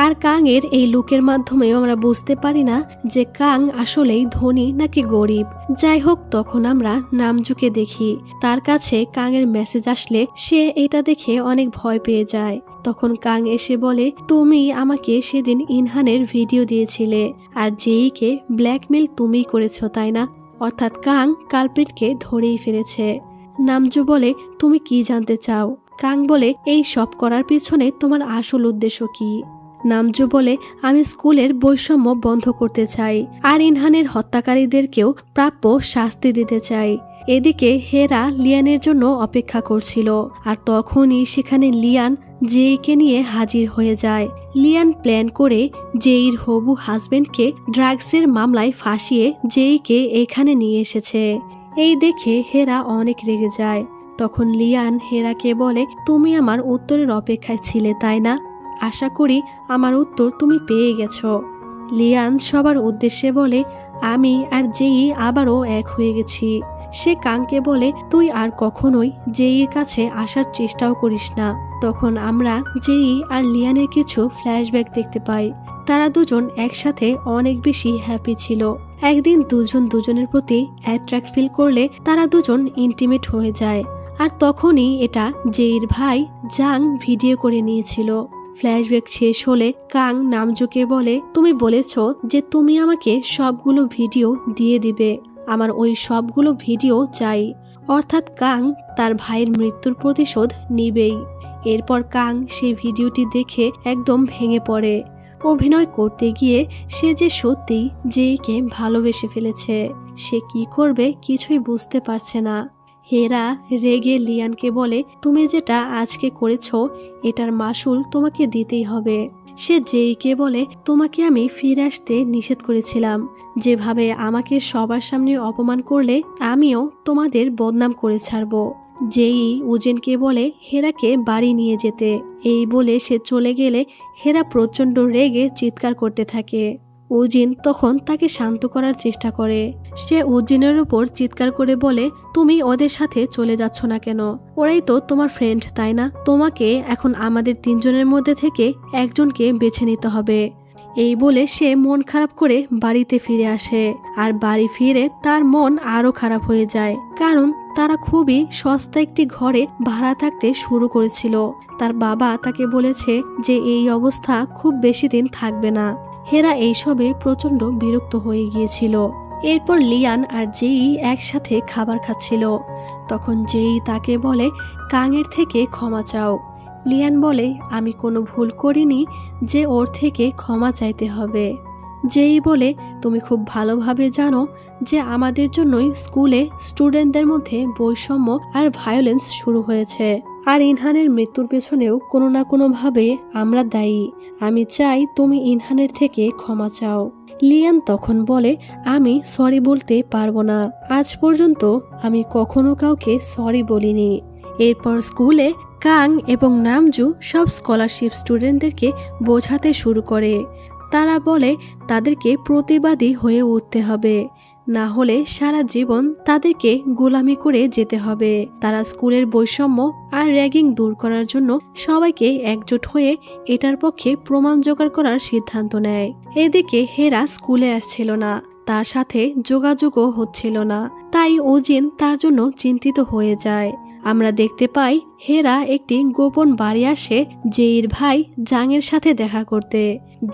Speaker 1: আর কাং এর এই লুকের মাধ্যমেও আমরা বুঝতে পারি না যে কাং আসলেই ধনী নাকি গরিব। যাই হোক, তখন আমরা নামজুকে দেখি তার কাছে কাং এর মেসেজ আসলে সে এটা দেখে অনেক ভয় পেয়ে যায়। তখন কাং এসে বলে, তুমি আমাকে সেদিন ইনহানের ভিডিও দিয়েছিলে আর জেইকে ব্ল্যাকমেল তুমিই করেছো তাই না? অর্থাৎ কাং কালপ্রিটকে ধরেই ফেলেছে। নামজু বলে, তুমি কি জানতে চাও? কাং বলে, এই সব করার পিছনে তোমার আসল উদ্দেশ্য কি? নামজু বলে, আমি স্কুলের বৈষম্য বন্ধ করতে চাই আর ইনহানের হত্যাকারীদেরকেও প্রাপ্য শাস্তি দিতে চাই। এদিকে হেরা লিয়ানের জন্য অপেক্ষা করছিল আর তখনই সেখানে লিয়ান জেইকে নিয়ে হাজির হয়ে যায়। লিয়ান প্ল্যান করে জেইর হবু হাজবেন্ডকে ড্রাগসের মামলায় ফাঁসিয়ে জেইকে এখানে নিয়ে এসেছে। এই দেখে হেরা অনেক রেগে যায়। তখন লিয়ান হেরাকে বলে, তুমি আমার উত্তরের অপেক্ষায় ছিলে তাই না? আশা করি আমার উত্তর তুমি পেয়ে গেছো। লিয়ান সবার উদ্দেশ্যে বলে, আমি আর জেই আবারও এক হয়ে গেছি। সে কাংকে বলে, তুই আর কখনোই জেইর কাছে আসার চেষ্টাও করিস না। তখন আমরা জেই আর লিয়ানের কিছু ফ্ল্যাশব্যাক দেখতে পাই। তারা দুজন একসাথে অনেক বেশি হ্যাপি ছিল। একদিন দুজন দুজনের প্রতি অ্যাট্রাক্ট ফিল করলে তারা দুজন ইন্টিমেট হয়ে যায়। আর তখনই এটা জেইর ভাই জাং ভিডিও করে নিয়েছিল। ফ্ল্যাশব্যাক শেষ হলে কাং নামজুকে বলে, তুমি বলেছো যে তুমি আমাকে সবগুলো ভিডিও দিয়ে দিবে, আমার ওই সবগুলো ভিডিও চাই। অর্থাৎ কাং তার ভাইয়ের মৃত্যুর প্রতিশোধ নিবেই। এরপর কাং সেই ভিডিওটি দেখে একদম ভেঙে পড়ে। অভিনয় করতে গিয়ে সে যে সত্যি জেইকে ভালোবেসে ফেলেছে, সে কি করবে কিছুই বুঝতে পারছে না। হেরা রেগে লিয়ানকে বলে, তুমি যেটা আজকে করেছো এটার মাসুল তোমাকে দিতেই হবে। সে জেইকে বলে, তোমাকে আমি ফিরে আসতে নিষেধ করেছিলাম। যেভাবে আমাকে সবার সামনে অপমান করলে আমিও তোমাদের বদনাম করে ছাড়বো। জেই উজিনকে বলে হেরাকে বাড়ি নিয়ে যেতে। এই বলে সে চলে গেলে হেরা প্রচণ্ড রেগে চিৎকার করতে থাকে। উজিন তখন তাকে শান্ত করার চেষ্টা করে। সে উজিনের উপর চিৎকার করে বলে, তুমি ওদের সাথে চলে যাচ্ছ না কেন? ওরাই তো তোমার ফ্রেন্ড তাই না? তোমাকে এখন আমাদের তিনজনের মধ্যে থেকে একজনকে বেছে নিতে হবে। এই বলে সে মন খারাপ করে বাড়িতে ফিরে আসে। আর বাড়ি ফিরে তার মন আরো খারাপ হয়ে যায়, কারণ তারা খুবই সস্তা একটি ঘরে ভাড়া থাকতে শুরু করেছিল। তার বাবা তাকে বলেছে যে এই অবস্থা খুব বেশি দিন থাকবে না। হেরা এইসবে প্রচন্ড বিরক্ত হয়ে গিয়েছিল। এরপর লিয়ান আর জেই একসাথে খাবার খাচ্ছিল। তখন জেই তাকে বলে, কাংয়ের থেকে ক্ষমা চাও। লিয়ান বলে, আমি কোনো ভুল করিনি যে ওর থেকে ক্ষমা চাইতে হবে। জেই বলে, তুমি খুব ভালোভাবে জানো যে আমাদের জন্যই স্কুলে স্টুডেন্টদের মধ্যে বৈষম্য আর ভায়োলেন্স শুরু হয়েছে। আর ইনহানের মৃত্যুর পেছনেও কোনো না কোনোভাবে আমরা দায়ী। আমি চাই তুমি ইনহানের থেকে ক্ষমা চাও। লিয়ান তখন বলে, আমি সরি বলতে পারবো না। আজ পর্যন্ত আমি কখনো কাউকে সরি বলিনি। এরপর স্কুলে কাং এবং নামজু সব স্কলারশিপ স্টুডেন্টদেরকে বোঝাতে শুরু করে। তারা বলে তাদেরকে প্রতিবাদী হয়ে উঠতে হবে, না হলে সারা জীবন তাদেরকে গোলামি করে যেতে হবে। তারা স্কুলের বৈষম্য আর র্যাগিং দূর করার জন্য সবাইকে একজোট হয়ে এটার পক্ষে প্রমাণ জোগাড় করার সিদ্ধান্ত নেয়। এদিকে হেরা স্কুলে আসছিল না, তার সাথে যোগাযোগও হচ্ছিল না, তাই ওজিন তার জন্য চিন্তিত হয়ে যায়। আমরা দেখতে পাই হেরা একটি গোপন বাড়ি আসে জেইর ভাই জাংয়ের সাথে দেখা করতে।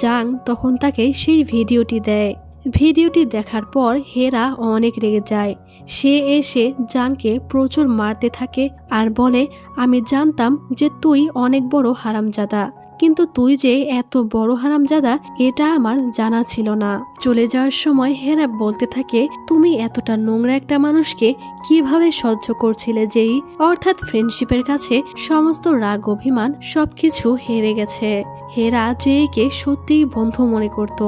Speaker 1: জাং তখন তাকে সেই ভিডিওটি দেয়। ভিডিওটি দেখার পর হেরা অনেক রেগে যায়। সে এসে জাংকে প্রচুর মারতে থাকে আর বলে, আমি জানতাম যে তুই অনেক বড় হারামজাদা, কিন্তু তুই যে এত বড় হারামজাদা এটা আমার জানা ছিল না। চলে যাওয়ার সময় হেরা বলতে থাকে, তুমি এতটা নোংরা একটা মানুষকে কিভাবে সহ্য করছিলে জেই? অর্থাৎ ফ্রেন্ডশিপের কাছে সমস্ত রাগ অভিমান সবকিছু হেরে গেছে। হেরা জেইকে সত্যিই বন্ধু মনে করত।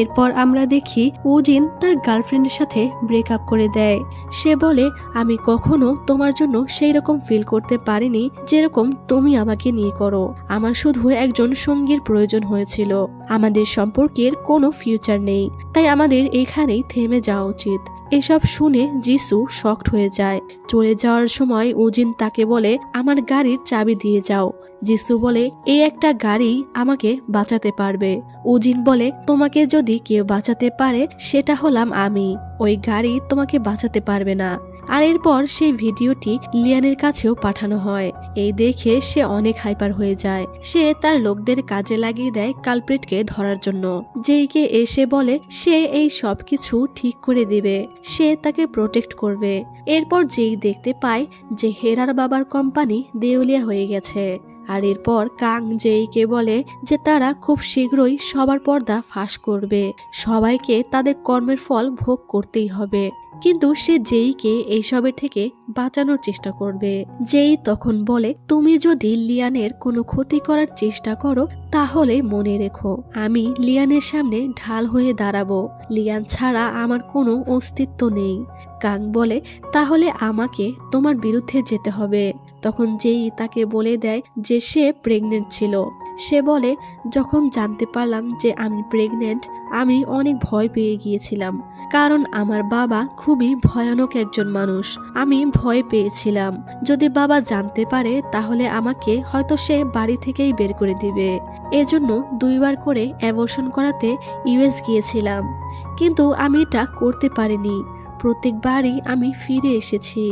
Speaker 1: এরপর আমরা দেখি উজিন তার গার্লফ্রেন্ডের সাথে ব্রেকআপ করে দেয়। সে বলে, আমি কখনো তোমার জন্য সেই রকম ফিল করতে পারিনি যেরকম তুমি আমাকে নিয়ে করো। আমার শুধু একজন সঙ্গীর প্রয়োজন হয়েছিল। আমাদের সম্পর্কের কোনো ফিউচার নেই, তাই আমাদের এখানেই থেমে যাওয়া উচিত। এসব শুনে জিসু শকড হয়ে যায়। চলে যাওয়ার সময় উজিন তাকে বলে আমার গাড়ির চাবি দিয়ে যাও। জিসু বলে এই একটা গাড়ি আমাকে বাঁচাতে পারবে। উজিন বলে তোমাকে যদি কেউ বাঁচাতে পারে সেটা হলাম আমি, ওই গাড়ি তোমাকে বাঁচাতে পারবে না। আর এরপর সেই ভিডিওটি লিয়ানের কাছেও পাঠানো হয়। এই দেখে সে অনেক হাইপার হয়ে যায়। সে তার লোকদের কাজে লাগিয়ে দেয় কালপ্রিটকে ধরার জন্য। যেইকে এসে বলে সে এই সব কিছু ঠিক করে দিবে, সে তাকে প্রোটেক্ট করবে। এরপর যেই দেখতে পায় যে হেরার বাবার কোম্পানি দেউলিয়া হয়ে গেছে। আর এরপর কাং জেইকে বলে যে তারা খুব শীঘ্রই সবার পর্দা ফাঁস করবে, সবাইকে তাদের কর্মের ফল ভোগ করতেই হবে। কিন্তু সে জেইকে এইসবের থেকে বাঁচানোর চেষ্টা করবে। জেই তখন বলে তুমি যদি লিয়ানের কোনো ক্ষতি করার চেষ্টা করো তাহলে মনে রেখো আমি লিয়ানের সামনে ঢাল হয়ে দাঁড়াবো, লিয়ান ছাড়া আমার কোনো অস্তিত্ব নেই। কাং বলে তাহলে আমাকে তোমার বিরুদ্ধে যেতে হবে। তখন জেই তাকে বলে দেয় যে সে প্রেগনেন্ট ছিল। সে বলে যখন জানতে পারলাম যে আমি প্রেগনেন্ট আমি অনেক ভয় পেয়ে গিয়েছিলাম, কারণ আমার বাবা খুবই ভয়ানক একজন মানুষ। আমি ভয় পেয়েছিলাম যদি বাবা জানতে পারে তাহলে আমাকে হয়তো সে বাড়ি থেকেই বের করে দিবে। এজন্য 2 বার করে অ্যাবর্শন করাতে ইউএস গিয়েছিলাম, কিন্তু আমি এটা করতে পারিনি। প্রত্যেকবারই আমি ফিরে এসেছি।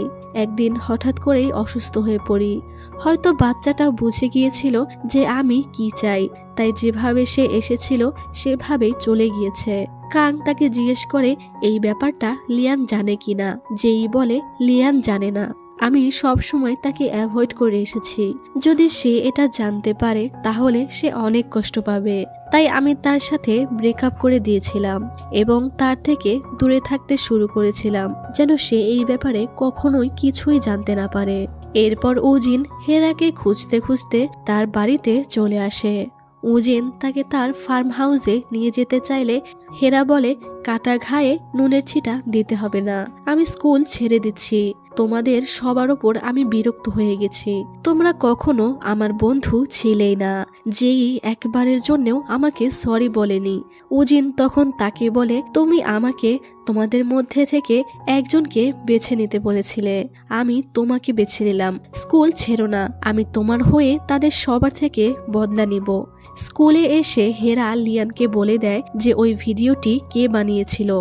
Speaker 1: একদিন হঠাৎ করেই অসুস্থ হয়ে পড়ি। হয়তো বাচ্চাটাও বুঝে গিয়েছিল যে আমি কি চাই, তাই যেভাবে সে এসেছিল সেভাবেই চলে গিয়েছে। কাং তাকে জিজ্ঞেস করে এই ব্যাপারটা লিয়ান জানে কিনা। যেই বলে লিয়ান জানে না, আমি সব সময় তাকে অ্যাভয়েড করে এসেছি। যদি সে এটা জানতে পারে তাহলে সে অনেক কষ্ট পাবে, তাই আমি তার সাথে ব্রেকআপ করে দিয়েছিলাম এবং তার থেকে দূরে থাকতে শুরু করেছিলাম যেন সে এই ব্যাপারে কখনোই কিছুই জানতে না পারে। এরপর উজিন হেরাকে খুঁজতে খুঁজতে তার বাড়িতে চলে আসে। উজিন তাকে তার ফার্ম হাউসে নিয়ে যেতে চাইলে হেরা বলে কাটা ঘায়ে নুনের ছিটা দিতে হবে না, আমি স্কুল ছেড়ে দিচ্ছি। তোমাদের সবার ওপর আমি বিরক্ত হয়ে গেছি, তোমরা কখনো আমার বন্ধু ছিলেই না। যেই একবারের জন্যও আমাকে সরি বলেনি। উজিন তখন তাকে বলে তুমি আমাকে তোমাদের মধ্যে থেকে একজনকে বেছে নিতে বলেছিলে, আমি তোমাকে বেছে নিলাম। স্কুল ছেড়ো না, আমি তোমার হয়ে তাদের সবার থেকে বদলা নিব। স্কুলে এসে হেরা লিয়ানকে বলে দেয় যে ওই ভিডিওটি কে বানিয়েছিল।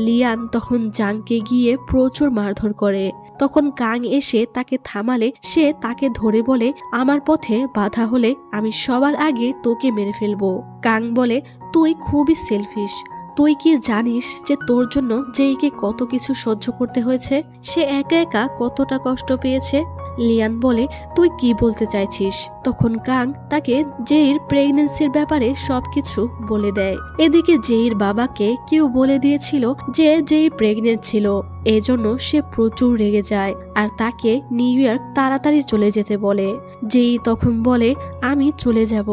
Speaker 1: লিয়ান তখন জাংকে গিয়ে প্রচুর মারধর করে। তখন কাং এসে তাকে থামালে সে তাকে ধরে বলে আমার পথে বাধা হলে আমি সবার আগে তোকে মেরে ফেলবো। কাং বলে তুই খুবই সেলফিশ, তুই কি জানিস যে তোর জন্য জেইকে কত কিছু সহ্য করতে হয়েছে, সে একা একা কতটা কষ্ট পেয়েছে। লিয়ান বলে তুই কি বলতে চাইছিস। তখন কাং তাকে জেইর প্রেগন্যান্সির ব্যাপারে সবকিছু বলে দেয়। এদিকে জেইর বাবাকে কেউ বলে দিয়েছিল যে জেই প্রেগনেন্ট ছিল, এজন্য সে প্রচুর রেগে যায় আর তাকে নিউ ইয়র্ক তাড়াতাড়ি চলে যেতে বলে। জেই তখন বলে আমি চলে যাব,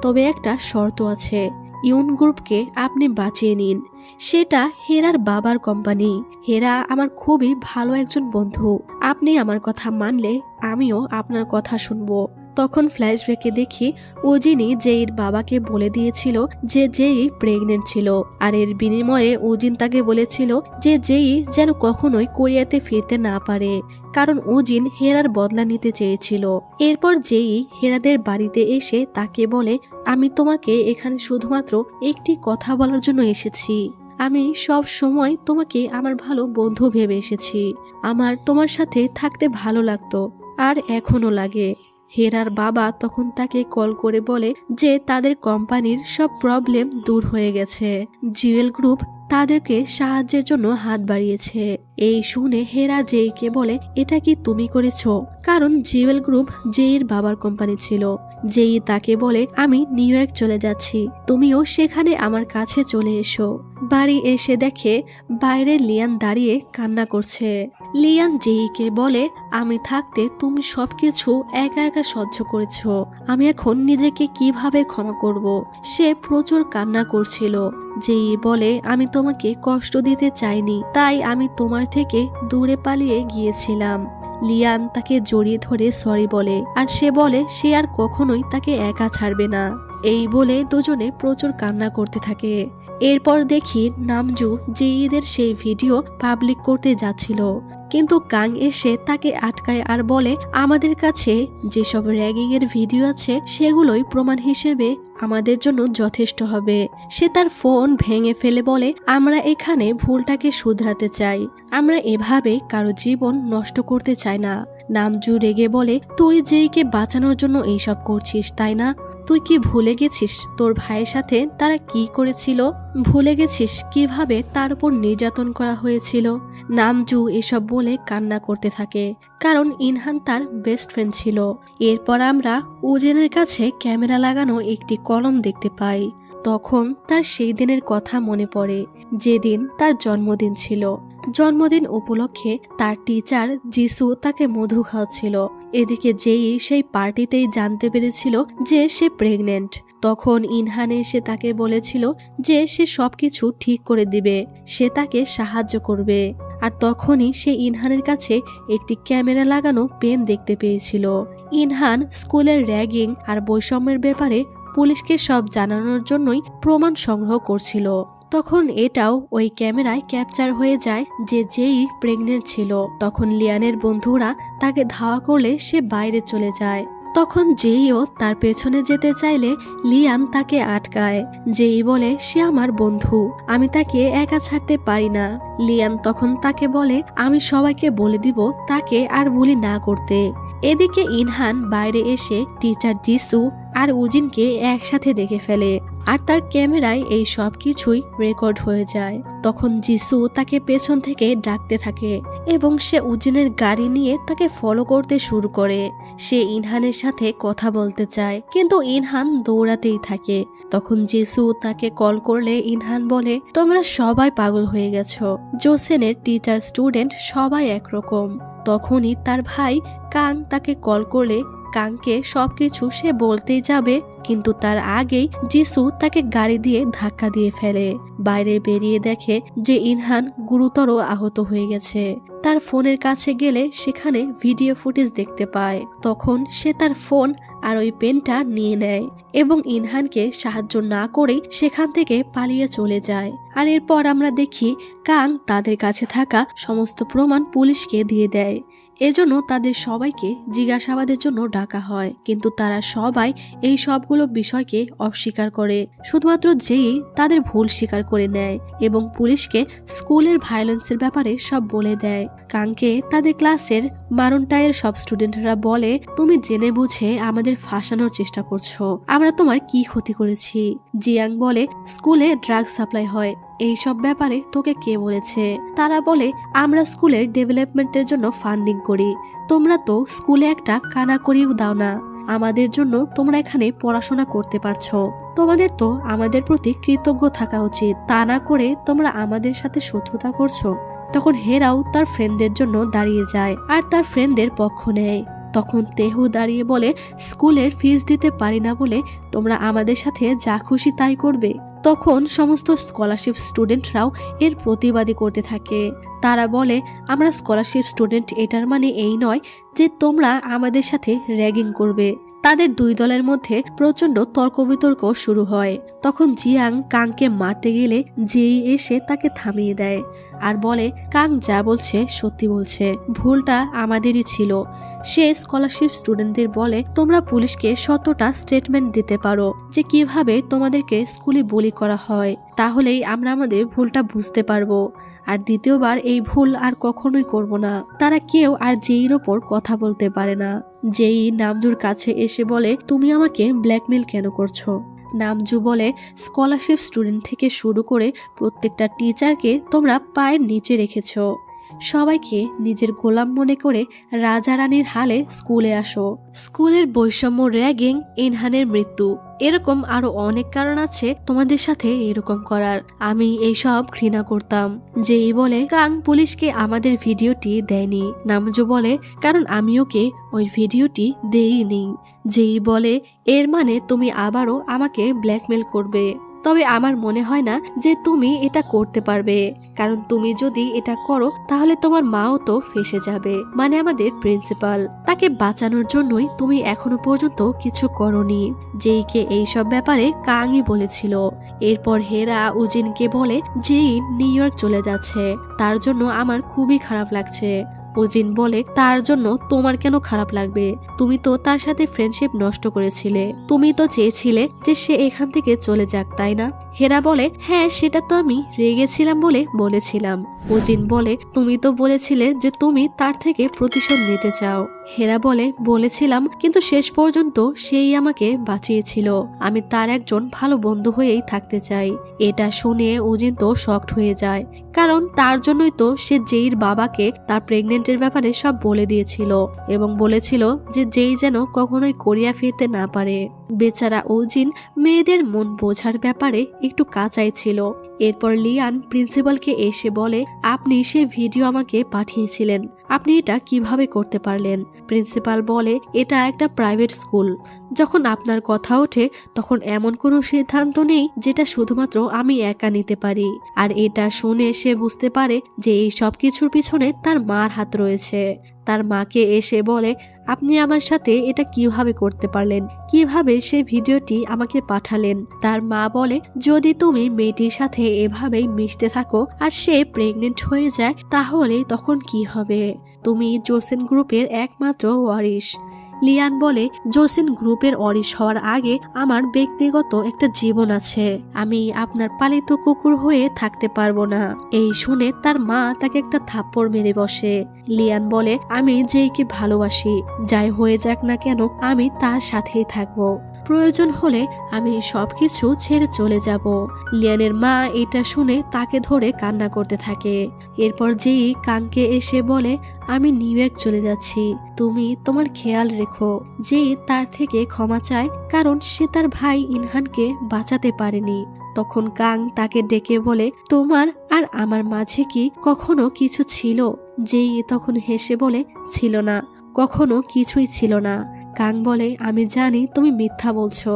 Speaker 1: তবে একটা শর্ত আছে, ইউন গ্রুপকে আপনি বাঁচিয়ে নিন। সেটা হেরার বাবার কোম্পানি। হেরা আমার খুবই ভালো একজন বন্ধু, আপনি আমার কথা মানলে আমিও আপনার কথা শুনবো। তখন ফ্ল্যাশব্যাকে দেখি উজিনই জেইর বাবাকে বলে দিয়েছিল যে জেই প্রেগনেন্ট ছিল, আর এর বিনিময়ে উজিন তাকে বলেছিল যে জেই যেন কখনোই কোরিয়াতে ফিরতে না পারে, কারণ উজিন হেরার বদলা নিতে চেয়েছিল। এরপর জেই হেরাদের বাড়িতে এসে তাকে বলে আমি তোমাকে এখানে শুধুমাত্র একটি কথা বলার জন্য এসেছি। আমি সব সময় তোমাকে আমার ভালো বন্ধু ভেবে এসেছি, আমার তোমার সাথে থাকতে ভালো লাগতো আর এখনো লাগে। হেরার বাবা তখন তাকে কল করে বলে যে তাদের কোম্পানির সব প্রবলেম দূর হয়ে গেছে, জুয়েল গ্রুপ তাদেরকে সাহায্যের জন্য হাত বাড়িয়েছে। এই শুনে হেরা জেইকে বলে এটা কি তুমি করেছো, কারণ জুয়েল গ্রুপ জেইর বাবার কোম্পানি ছিল। জেই তাকে বলে আমি নিউ ইয়র্ক চলে যাচ্ছি, তুমিও সেখানে আমার কাছে চলে এসো। বাড়ি এসে দেখে বাইরে লিয়ান দাঁড়িয়ে কান্না করছে। লিয়ান জেইকে বলে আমি থাকতে তুমি সবকিছু একা একা সহ্য করেছো, আমি এখন নিজেকে কিভাবে ক্ষমা করব। সে প্রচুর কান্না করছিল। জেই বলে আমি তোমাকে কষ্ট দিতে চাইনি, তাই আমি তোমার থেকে দূরে পালিয়ে গিয়েছিলাম। লিয়ান তাকে জড়িয়ে ধরে সরি বলে আর সে বলে সে আর কখনোই তাকে একা ছাড়বে না। এই বলে দুজনে প্রচুর কান্না করতে থাকে। এরপর দেখি নামজু জেইদের সেই ভিডিও পাবলিক করতে যাচ্ছিল, কিন্তু কাং এসে তাকে আটকায় আর বলে আমাদের কাছে যেসব র্যাগিং এর ভিডিও আছে সেগুলোই প্রমাণ হিসেবে আমাদের জন্য যথেষ্ট হবে। সে তার ফোন ভেঙে ফেলে বলে আমরা এখানে ভুলটাকে শুধরাতে চাই, আমরা এভাবে কারো জীবন নষ্ট করতে চাই না। নামজু রেগে বলে তুই জেইকে বাঁচানোর জন্য এইসব করছিস তাই না? তুই কি ভুলে গেছিস তোর ভাইয়ের সাথে তারা কি করেছিল? ভুলে গেছিস কিভাবে তার উপর নির্যাতন করা হয়েছিল? নামজু এসব বলে কান্না করতে থাকে, কারণ ইনহান তার বেস্ট ফ্রেন্ড ছিল। এরপর আমরা উজেনের কাছে ক্যামেরা লাগানো একটি কলম দেখতে পাই। তখন তার সেই দিনের কথা মনে পড়ে যেদিন তার জন্মদিন ছিল। জন্মদিন উপলক্ষে তার টিচার জিসু তাকে মধু খাওয়াচ্ছিল। এদিকে যেই সেই পার্টিতেই জানতে পেরেছিল যে সে প্রেগনেন্ট। তখন ইনহান এসে তাকে বলেছিল যে সে সবকিছু ঠিক করে দিবে, সে তাকে সাহায্য করবে। আর তখনই সে ইনহানের কাছে একটি ক্যামেরা লাগানো পেন দেখতে পেয়েছিল। ইনহান স্কুলের র্যাগিং আর বৈষম্যের ব্যাপারে পুলিশকে সব জানানোর জন্যই প্রমাণ সংগ্রহ করছিল। তখন এটাও ওই ক্যামেরায় ক্যাপচার হয়ে যায় যে যেই প্রেগনেন্ট ছিল। তখন লিয়ানের বন্ধুরা তাকে ধাওয়া করলে সে বাইরে চলে যায়। তখন যেইও তার পেছনে যেতে চাইলে লিয়াম তাকে আটকায়। যেই বলে সে আমার বন্ধু, আমি তাকে একা ছাড়তে পারি না। লিয়াম তখন তাকে বলে আমি সবাইকে বলে দিব তাকে আর বুলি না করতে। এদিকে ইনহান বাইরে এসে টিচার জিসু আর উজিনকে একসাথে দেখে ফেলে, আর তার ক্যামেরায় এই সব কিছুই রেকর্ড হয়ে যায়। তখন জিসু তাকে পেছন থেকে ডাকতে থাকে এবং সে উজিনের গাড়ি নিয়ে তাকে ফলো করতে শুরু করে। সে ইনহানের সাথে কথা বলতে চায়, কিন্তু ইনহান দৌড়াতেই থাকে। তখন জিসু তাকে কল করলে ইনহান বলে তোমরা সবাই পাগল হয়ে গেছো, জোসেনের টিচার স্টুডেন্ট সবাই একরকম। তখনই তার ভাই কাং তাকে কল করলে কাংকে সবকিছু সে বলতেই যাবে, কিন্তু তার আগেই জিসু তাকে গাড়ি দিয়ে ধাক্কা দিয়ে ফেলে। বাইরে বেরিয়ে দেখে যে ইনহান গুরুতর আহত হয়ে গেছে। তার ফোনের কাছে গেলে সেখানে ভিডিও ফুটেজ দেখতে পায়। তখন সে তার ফোন আর ওই পেনটা নিয়ে নেয় এবং ইনহানকে সাহায্য না করেই সেখান থেকে পালিয়ে চলে যায়। আর এরপর আমরা দেখি কাং তাদের কাছে থাকা সমস্ত প্রমাণ পুলিশকে দিয়ে দেয়। এজন্য তাদের সবাইকে জিজ্ঞাসাবাদের জন্য ডাকা হয়, কিন্তু তারা সবাই এই সবগুলো বিষয়কে অস্বীকার করে। শুধুমাত্র যেই তাদের ভুল স্বীকার করে নেয় এবং পুলিশকে স্কুলের ভায়োলেন্সের ব্যাপারে সব বলে দেয়। কাংকে তাদের ক্লাসের মারুনটাইয়ের সব স্টুডেন্টরা বলে তুমি জেনে বুঝে আমাদের ফাঁসানোর চেষ্টা করছো, আমরা তোমার কি ক্ষতি করেছি? জিয়াং বলে স্কুলে ড্রাগ সাপ্লাই হয়, এই সব ব্যাপারে তোকে কে বলেছে? তারা বলে আমরা স্কুলের ডেভেলপমেন্টের জন্য ফান্ডিং করি, তোমরা তো স্কুলে একটা কানা করিও দাও না, আমাদের জন্য তোমরা এখানে পড়াশোনা করতে পারছো, তোমাদের তো আমাদের প্রতি কৃতজ্ঞ থাকা উচিত, তা না করে তোমরা আমাদের সাথে শত্রুতা করছো। তখন হেরাও তার ফ্রেন্ডদের জন্য দাঁড়িয়ে যায় আর তার ফ্রেন্ডদের পক্ষ নেয়। তখন তেহু দাঁড়িয়ে বলে স্কুলের ফিস দিতে পারি না বলে তোমরা আমাদের সাথে যা খুশি তাই করবে। তখন সমস্ত স্কলারশিপ স্টুডেন্টরাও এর প্রতিবাদী করতে থাকে। তারা বলে আমরা স্কলারশিপ স্টুডেন্ট, এটার মানে এই নয় যে তোমরা আমাদের সাথে র্যাগিং করবে। তাদের দুই দলের মধ্যে প্রচন্ড তর্ক বিতর্ক শুরু হয়। তখন জিয়াং কাংকে মারতে গেলে যেই এসে তাকে থামিয়ে দেয় আর বলে কাং যা বলছে সত্যি বলছে, ভুলটা আমাদেরই ছিল। সে স্কলারশিপ স্টুডেন্টদের বলে তোমরা পুলিশকে শতটা স্টেটমেন্ট দিতে পারো যে কিভাবে তোমাদেরকে স্কুলে বুলি করা হয়, তাহলেই আমরা আমাদের ভুলটা বুঝতে পারবো আর দ্বিতীয়বার এই ভুল আর কখনোই করব না। তারা কেউ আর যেইর ওপর কথা বলতে পারে না। যেই নামজুর কাছে এসে বলে তুমি আমাকে ব্ল্যাকমেল কেন করছো? নামজু বলে স্কলারশিপ স্টুডেন্ট থেকে শুরু করে প্রত্যেকটা টিচারকে তোমরা পায়ের নিচে রেখেছো, সবাইকে নিজের গোলাম মনে করে রাজা রানীর হালে স্কুলে আসো। স্কুলের বৈষম্য, র্যাগিং, ইনহানের মৃত্যু, এরকম আরো অনেক কারণ আছে তোমাদের সাথে এরকম করার। আমি এইসব ঘৃণা করতাম। যেই বলে কাং পুলিশকে আমাদের ভিডিওটি দেয়নি। নামজু বলে কারণ আমি ওকে ওই ভিডিওটি দেইনি। যেই বলে এর মানে তুমি আবারও আমাকে ব্ল্যাকমেল করবে। তবে আমার মনে হয় না যে তুমি এটা করতে পারবে, কারণ তুমি যদি এটা করো তাহলে তোমার মাও তো ফেঁসে যাবে, মানে আমাদের প্রিন্সিপাল। তাকে বাঁচানোর জন্যই তুমি এখনো পর্যন্ত কিছু করনি। জেইকে এইসব ব্যাপারে কাংই বলেছিল। এরপর হেরা উজিনকে বলে জেই নিউ ইয়র্ক চলে যাচ্ছে, তার জন্য আমার খুবই খারাপ লাগছে। উজিন বলে তার জন্য তোমার কেন খারাপ লাগবে, তুমি তো তার সাথে ফ্রেন্ডশিপ নষ্ট করেছিলে, তুমি তো চেয়েছিলে যে সে এখান থেকে চলে যাক, তাই না? হেরা বলে হ্যাঁ, সেটা তো আমি রেগেছিলাম বলে বলেছিলাম। উজিন বলে তুমি তো বলেছিলে যে তুমি তার থেকে প্রতিশোধ নিতে চাও। হেরা বলে বলেছিলাম, কিন্তু শেষ পর্যন্ত সেই আমাকে বাঁচিয়েছিল, আমি তার একজন ভালো বন্ধু হয়েই থাকতে চাই। এটা শুনে উজিন তো শকড হয়ে যায়, কারণ তার জন্যই তো সে জেইর বাবাকে তার প্রেগনেন্টের ব্যাপারে সব বলে দিয়েছিল এবং বলেছিল যে জেই যেন কখনোই কোরিয়া ফিরতে না পারে। বেচারা উজিন মেয়েদের মন বোঝার ব্যাপারে একটু কাঁচাই ছিল। এরপর লিয়ান প্রিন্সিপালকে এসে বলে আপনি সে ভিডিও আমাকে পাঠিয়েছিলেন, আপনি এটা কিভাবে করতে পারলেন? প্রিন্সিপাল বলে এটা একটা প্রাইভেট স্কুল, যখন আপনার কথা ওঠে তখন এমন কোনো সিদ্ধান্ত নেই যেটা শুধুমাত্র আমি একা নিতে পারি। আর এটা শুনে সে বুঝতে পারে যে এই সব কিছুর পিছনে তার মার হাত রয়েছে। তার মাকে এসে বলে আপনি আমার সাথে এটা কিভাবে করতে পারলেন, কিভাবে সে ভিডিওটি আমাকে পাঠালেন? তার মা বলে যদি তুমি মেয়েটির সাথে এভাবেই মিশতে থাকো আর সে প্রেগনেন্ট হয়ে যায় তাহলে তখন কি হবে? তুমি জোসেন গ্রুপের একমাত্র ওয়ারিশ। লিয়ান বলে জোসেন গ্রুপের ওয়ারিশ হওয়ার আগে আমার ব্যক্তিগত একটা জীবন আছে, আমি আপনার পালিত কুকুর হয়ে থাকতে পারবো না। এই শুনে তার মা তাকে একটা থাপ্পড় মেরে বসে। লিয়ান বলে আমি জেইকে ভালোবাসি, যাই হয়ে যাক না কেন আমি তার সাথেই থাকবো, প্রয়োজন হলে আমি সবকিছু ছেড়ে চলে যাব। লিয়ানের মা এটা শুনে তাকে ধরে কান্না করতে থাকে। এরপর জেই কাংকে এসে বলে আমি নিউ ইয়র্ক চলে যাচ্ছি, তুমি তোমার খেয়াল রেখো। জেই তার থেকে ক্ষমা চায় কারণ সে তার ভাই ইনহানকে বাঁচাতে পারেনি। তখন কাং তাকে ডেকে বলে তোমার আর আমার মাঝে কি কখনো কিছু ছিল? জেই তখন হেসে বলে ছিল না, কখনো কিছুই ছিল না। কাং বলে আমি জানি তুমি মিথ্যা বলছো।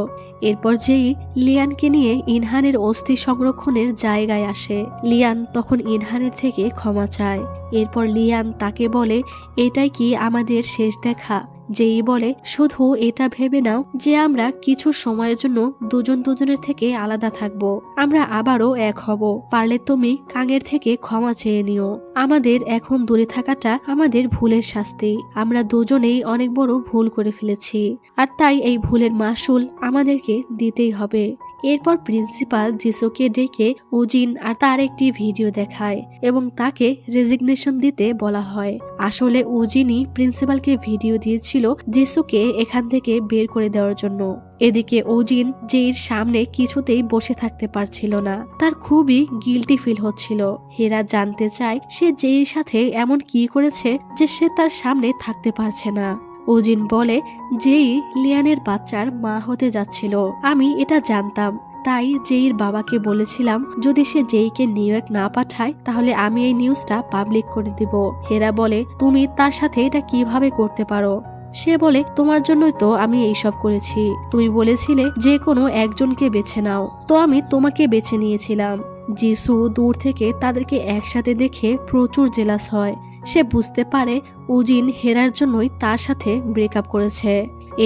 Speaker 1: এরপর যেই লিয়ানকে নিয়ে ইনহানের অস্থি সংরক্ষণের জায়গায় আসে, লিয়ান তখন ইনহানের থেকে ক্ষমা চায়। এরপর লিয়ান তাকে বলে এটাই কি আমাদের শেষ দেখা? যেই বলে শুধু এটা ভেবে নাও যে আমরা কিছু সময়ের জন্য দুজন দুজনের থেকে আলাদা থাকব, আমরা আবারও এক হব, পারলে তুমি কাঙের থেকে ক্ষমা চেয়ে নিও। আমাদের এখন দূরে থাকাটা আমাদের ভুলের শাস্তি, আমরা দুজনেই অনেক বড় ভুল করে ফেলেছি আর তাই এই ভুলের মাসুল আমাদেরকে দিতেই হবে। এরপর প্রিন্সিপাল জিসুকে ডেকে উজিন আর তার একটি ভিডিও দেখায় এবং তাকে রেজিগনেশন দিতে বলা হয়। আসলে উজিনই প্রিন্সিপালকে ভিডিও দিয়েছিল জিসুকে এখান থেকে বের করে দেওয়ার জন্য। এদিকে উজিন জেইর সামনে কিছুতেই বসে থাকতে পারছিল না, তার খুবই গিল্টি ফিল হচ্ছিল। হেরা জানতে চায় সে জেইর সাথে এমন কি করেছে যে সে তার সামনে থাকতে পারছে না। উজিন বলে জেই লিয়ানের বাচ্চার মা হতে যাচ্ছিল, আমি এটা জানতাম, তাই জেইর বাবাকে বলেছিলাম যদি সে জেইকে নিউ ইয়র্ক না পাঠায় তাহলে আমি এই নিউজটা পাবলিক করে দিব। হেরা বলে তুমি তার সাথে এটা কিভাবে করতে পারো? সে বলে তোমার জন্যই তো আমি এইসব করেছি, তুমি বলেছিলে যে কোনো একজনকে বেছে নাও, তো আমি তোমাকে বেছে নিয়েছিলাম। জিসু দূর থেকে তাদেরকে একসাথে দেখে প্রচুর জেলাস হয়। সে বুঝতে পারে উজিন হেরার জন্যই তার সাথে ব্রেকআপ করেছে।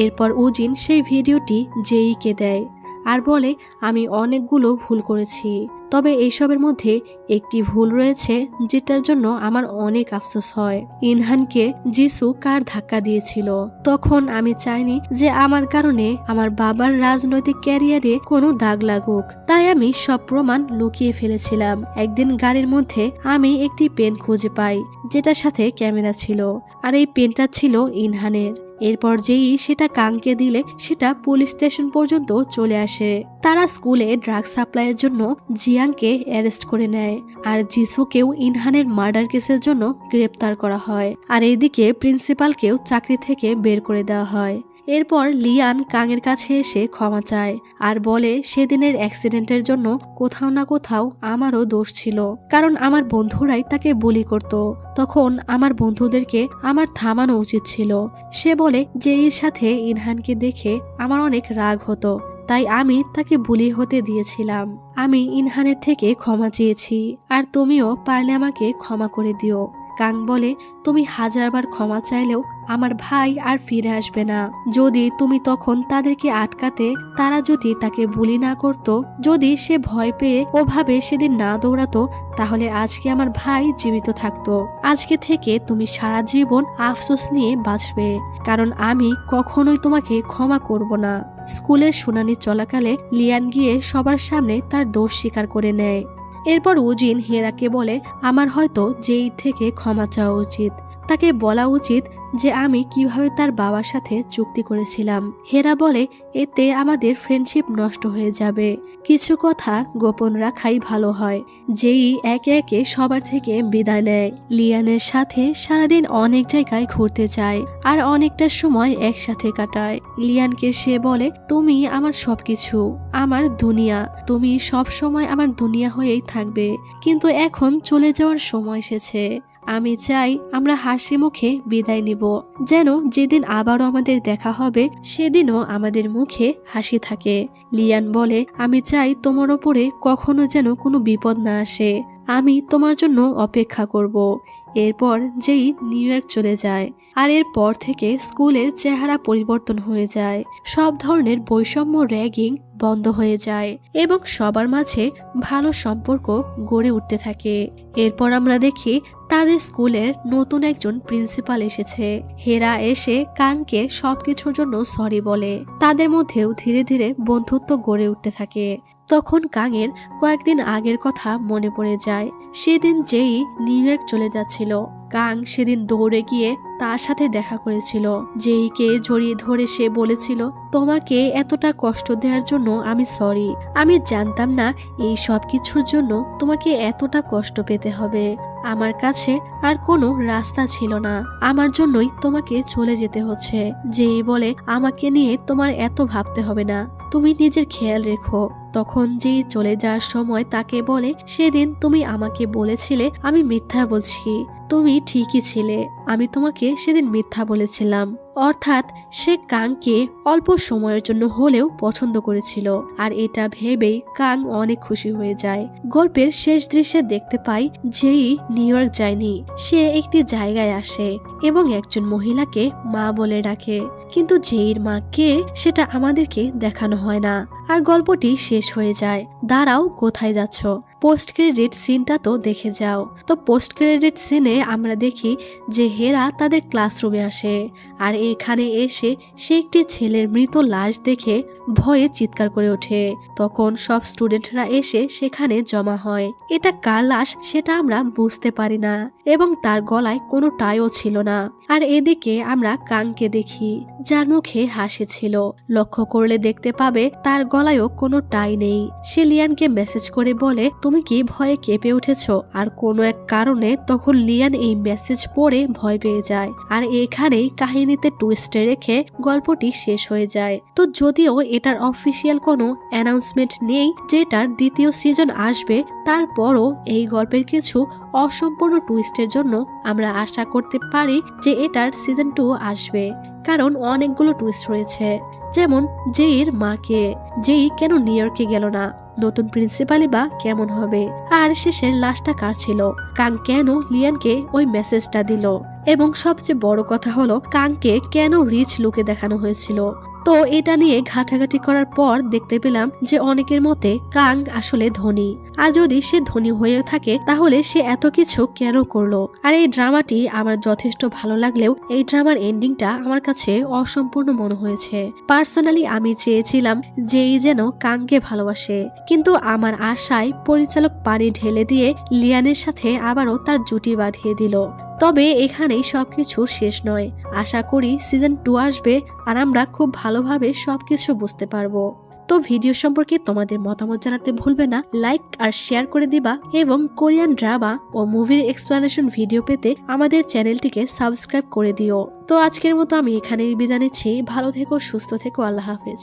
Speaker 1: এরপর উজিন সেই ভিডিওটি জেইকে দেয় আর বলে আমি অনেকগুলো ভুল করেছি, তবে এইসবের মধ্যে একটি ভুল রয়েছে যেটার জন্য আমার অনেক আফসোস হয়। ইনহানকে জিসু কার ধাক্কা দিয়েছিল, তখন আমি চাইনি যে আমার কারণে আমার বাবার রাজনৈতিক ক্যারিয়ারে কোনো দাগ লাগুক, তাই আমি সব প্রমাণ লুকিয়ে ফেলেছিলাম। একদিন গাড়ির মধ্যে আমি একটি পেন খুঁজে পাই যেটার সাথে ক্যামেরা ছিল, আর এই পেনটা ছিল ইনহানের। এরপর যেই সেটা কাংকে দিলে সেটা পুলিশ স্টেশন পর্যন্ত চলে আসে। তারা স্কুলে ড্রাগ সাপ্লাইয়ের জন্য জিয়াংকে অ্যারেস্ট করে নেয় আর জিসুকেও ইনহানের মার্ডার কেসের জন্য গ্রেপ্তার করা হয়। আর এইদিকে প্রিন্সিপালকেও চাকরি থেকে বের করে দেওয়া হয়। এরপর লিয়ান কাঙের কাছে এসে ক্ষমা চায় আর বলে সেদিনের অ্যাক্সিডেন্টের জন্য কোথাও না কোথাও আমারও দোষ ছিল, কারণ আমার বন্ধুরাই তাকে বুলি করত, তখন আমার বন্ধুদেরকে আমার থামানো উচিত ছিল। সে বলে যে এর সাথে ইনহানকে দেখে আমার অনেক রাগ হতো, তাই আমি তাকে বুলি হতে দিয়েছিলাম। আমি ইনহানের থেকে ক্ষমা চেয়েছি, আর তুমিও পারলে আমাকে ক্ষমা করে দিও। কাং বলে, তুমি 1000 বার ক্ষমা চাইলেও আমার ভাই আর ফিরে আসবে না। যদি তুমি তখন তাদেরকে আটকাতে, তারা যদি তাকে বুলি না করত, যদি সে ভয় পেয়ে ওভাবে সেদিন না দৌড়াতো, তাহলে আজকে আমার ভাই জীবিত থাকতো। আজকে থেকে তুমি সারা জীবন আফসোস নিয়ে বাঁচবে, কারণ আমি কখনোই তোমাকে ক্ষমা করব না। স্কুলের শুনানি চলাকালে লিয়ান গিয়ে সবার সামনে তার দোষ স্বীকার করে নেয়। এরপর উজিন হেরাকে বলে, আমার হয়তো জেই থেকে ক্ষমা চাওয়া উচিত। তাকে বলা উচিত যে আমি কিভাবে তার বাবার সাথে চুক্তি করেছিলাম। হেরা বলে, এতে আমাদের ফ্রেন্ডশিপ নষ্ট হয়ে যাবে। কিছু কথা গোপন রাখাই ভালো হয়। জেই একে একে সবার থেকে বিদায় নেয়। লিয়ানের সাথে সারাদিন অনেক জায়গায় ঘুরতে যায় আর অনেকটা সময় একসাথে কাটায়। লিয়ানকে সে বলে, তুমি আমার সবকিছু, আমার দুনিয়া, তুমি সব সময় আমার দুনিয়া হয়েই থাকবে। কিন্তু এখন চলে যাওয়ার সময় এসেছে। আমি চাই আমরা হাসি মুখে বিদায় নিব, যেন যেদিন আবারও আমাদের দেখা হবে সেদিনও আমাদের মুখে হাসি থাকে। লিয়ান বলে, আমি চাই তোমার ওপরে কখনো যেন কোনো বিপদ না আসে। আমি তোমার জন্য অপেক্ষা করব। এরপর যেই নিউ ইয়র্ক চলে যায়, আর এরপর থেকে স্কুলের চেহারা পরিবর্তন হয়ে যায়। সব ধরনের বৈষম্য, র্যাগিং বন্ধ হয়ে যায় এবং সবার মাঝে ভালো সম্পর্ক গড়ে উঠতে থাকে। এরপর আমরা দেখি তাদের স্কুলের নতুন একজন প্রিন্সিপাল এসেছে। হেরা এসে কাংকে সবকিছুর জন্য সরি বলে। তাদের মধ্যেও ধীরে ধীরে বন্ধুত্ব গড়ে উঠতে থাকে। তখন কাংয়ের কয়েকদিন আগের কথা মনে পড়ে যায়। সেদিন যেই নিউ ইয়র্ক চলে যাচ্ছিল, কাং সেদিন দৌড়ে গিয়ে তার সাথে দেখা করেছিল। যেইকে জড়িয়ে ধরে সে বলেছিল, তোমাকে এতটা কষ্ট দেওয়ার জন্য আমি সরি। আমি জানতাম না এই সব কিছুর জন্য তোমাকে এতটা কষ্ট পেতে হবে। আমার কাছে আর কোনো রাস্তা ছিল না, আমার জন্যই তোমাকে চলে যেতে হচ্ছে। যেই বলে, আমাকে নিয়ে তোমার এত ভাবতে হবে না, তুমি নিজের খেয়াল রেখো। তখন যেই চলে যাওয়ার সময় তাকে বলে, সেদিন তুমি আমাকে বলেছিলে আমি মিথ্যা বলছি। তুমি ঠিকই ছিলে, আমি তোমাকে সেদিন মিথ্যা বলেছিলাম। অর্থাৎ সে কাংকে অল্প সময়ের জন্য হলেও পছন্দ করেছিল, আর এটা ভেবেই কাং অনেক খুশি হয়ে যায়। গল্পের শেষ দৃশ্যে দেখতে পাই যেই নিউ ইয়র্ক যায়নি, সে একটি জায়গায় আসে এবং একজন মহিলাকে মা বলে ডাকে, কিন্তু যেইর মা কে সেটা আমাদেরকে দেখানো হয় না, আর গল্পটি শেষ হয়ে যায়। দাঁড়াও, কোথায় যাচ্ছ? পোস্ট ক্রেডিট সিনটা তো দেখে যাও। তো পোস্ট ক্রেডিট সিনে আমরা দেখি যে হেরা তাদের ক্লাসরুমে আসে, আর এখানে এসে সে একটি ছেলের মৃত লাশ দেখে ভয়ে চিৎকার করে ওঠে। তখন সব স্টুডেন্টরা এসে সেখানে জমা হয়। এটা কার লাশ সেটা আমরা বুঝতে পারি না, এবং তার গলায় কোনো টাইও ছিল না। আর এদিকে আমরা কাংকে দেখি, যার মুখে হাসি ছিল। লক্ষ্য করলে দেখতে পাবে তার গলায়ও কোনো টাই নেই। সে লিয়ানকে মেসেজ করে বলে, তুমি কি ভয়ে কেঁপে উঠেছ? আর কোনো এক কারণে তখন লিয়ান এই মেসেজ পড়ে ভয় পেয়ে যায়, আর এখানেই কাহিনীতে টুইস্টে রেখে গল্পটি শেষ হয়ে যায়। তো যদিও এটার অফিসিয়াল কোনো অ্যানাউন্সমেন্ট নেই যে এটার দ্বিতীয় সিজন আসবে, তারপরও এই গল্পের কিছু অসম্পূর্ণ টুইস্টের জন্য আমরা আশা করতে পারি যে এটার সিজন 2 আসবে, কারণ অনেকগুলো টুইস্ট রয়েছে। যেমন যেইর মাকে, যেই কেন নিউ ইয়র্কে গেল না, নতুন প্রিন্সিপালই বা কেমন হবে, আর শেষের লাশটা কার ছিল, কাং কেন লিয়ানকে ওই মেসেজটা দিল, এবং সবচেয়ে বড় কথা হলো কাংকে কেন রিচ লুকে দেখানো হয়েছিল। তো এটা নিয়ে ঘাটাঘাটি করার পর দেখতে পেলাম যে অনেকের মতে কাং আসলে ধনী, আর যদি সে ধনী হয়ে থাকে তাহলে সে এত কিছু কেন করলো। আর এই ড্রামাটি আমার যথেষ্ট ভালো লাগলেও এই ড্রামার এন্ডিংটা আমার কাছে অসম্পূর্ণ মনে হয়েছে। পার্সোনালি আমি চেয়েছিলাম যে এই যেন কাংকে ভালোবাসে, কিন্তু আমার আশায় পরিচালক পানি ঢেলে দিয়ে লিয়ানের সাথে আবারও তার জুটি বাঁধিয়ে দিল। তবে এখানেই সবকিছু শেষ নয়। আশা করি সিজন 2 আসবে আর আমরা খুব ভালোভাবে সবকিছু বুঝতে পারবো। তো ভিডিও সম্পর্কে তোমাদের মতামত জানাতে ভুলবে না, লাইক আর শেয়ার করে দিবা, এবং কোরিয়ান ড্রামা ও মুভির এক্সপ্লানেশন ভিডিও পেতে আমাদের চ্যানেলটিকে সাবস্ক্রাইব করে দিও। তো আজকের মতো আমি এখানেই বিদায় নিচ্ছি। ভালো থেকো, সুস্থ থেকো, আল্লাহ হাফেজ।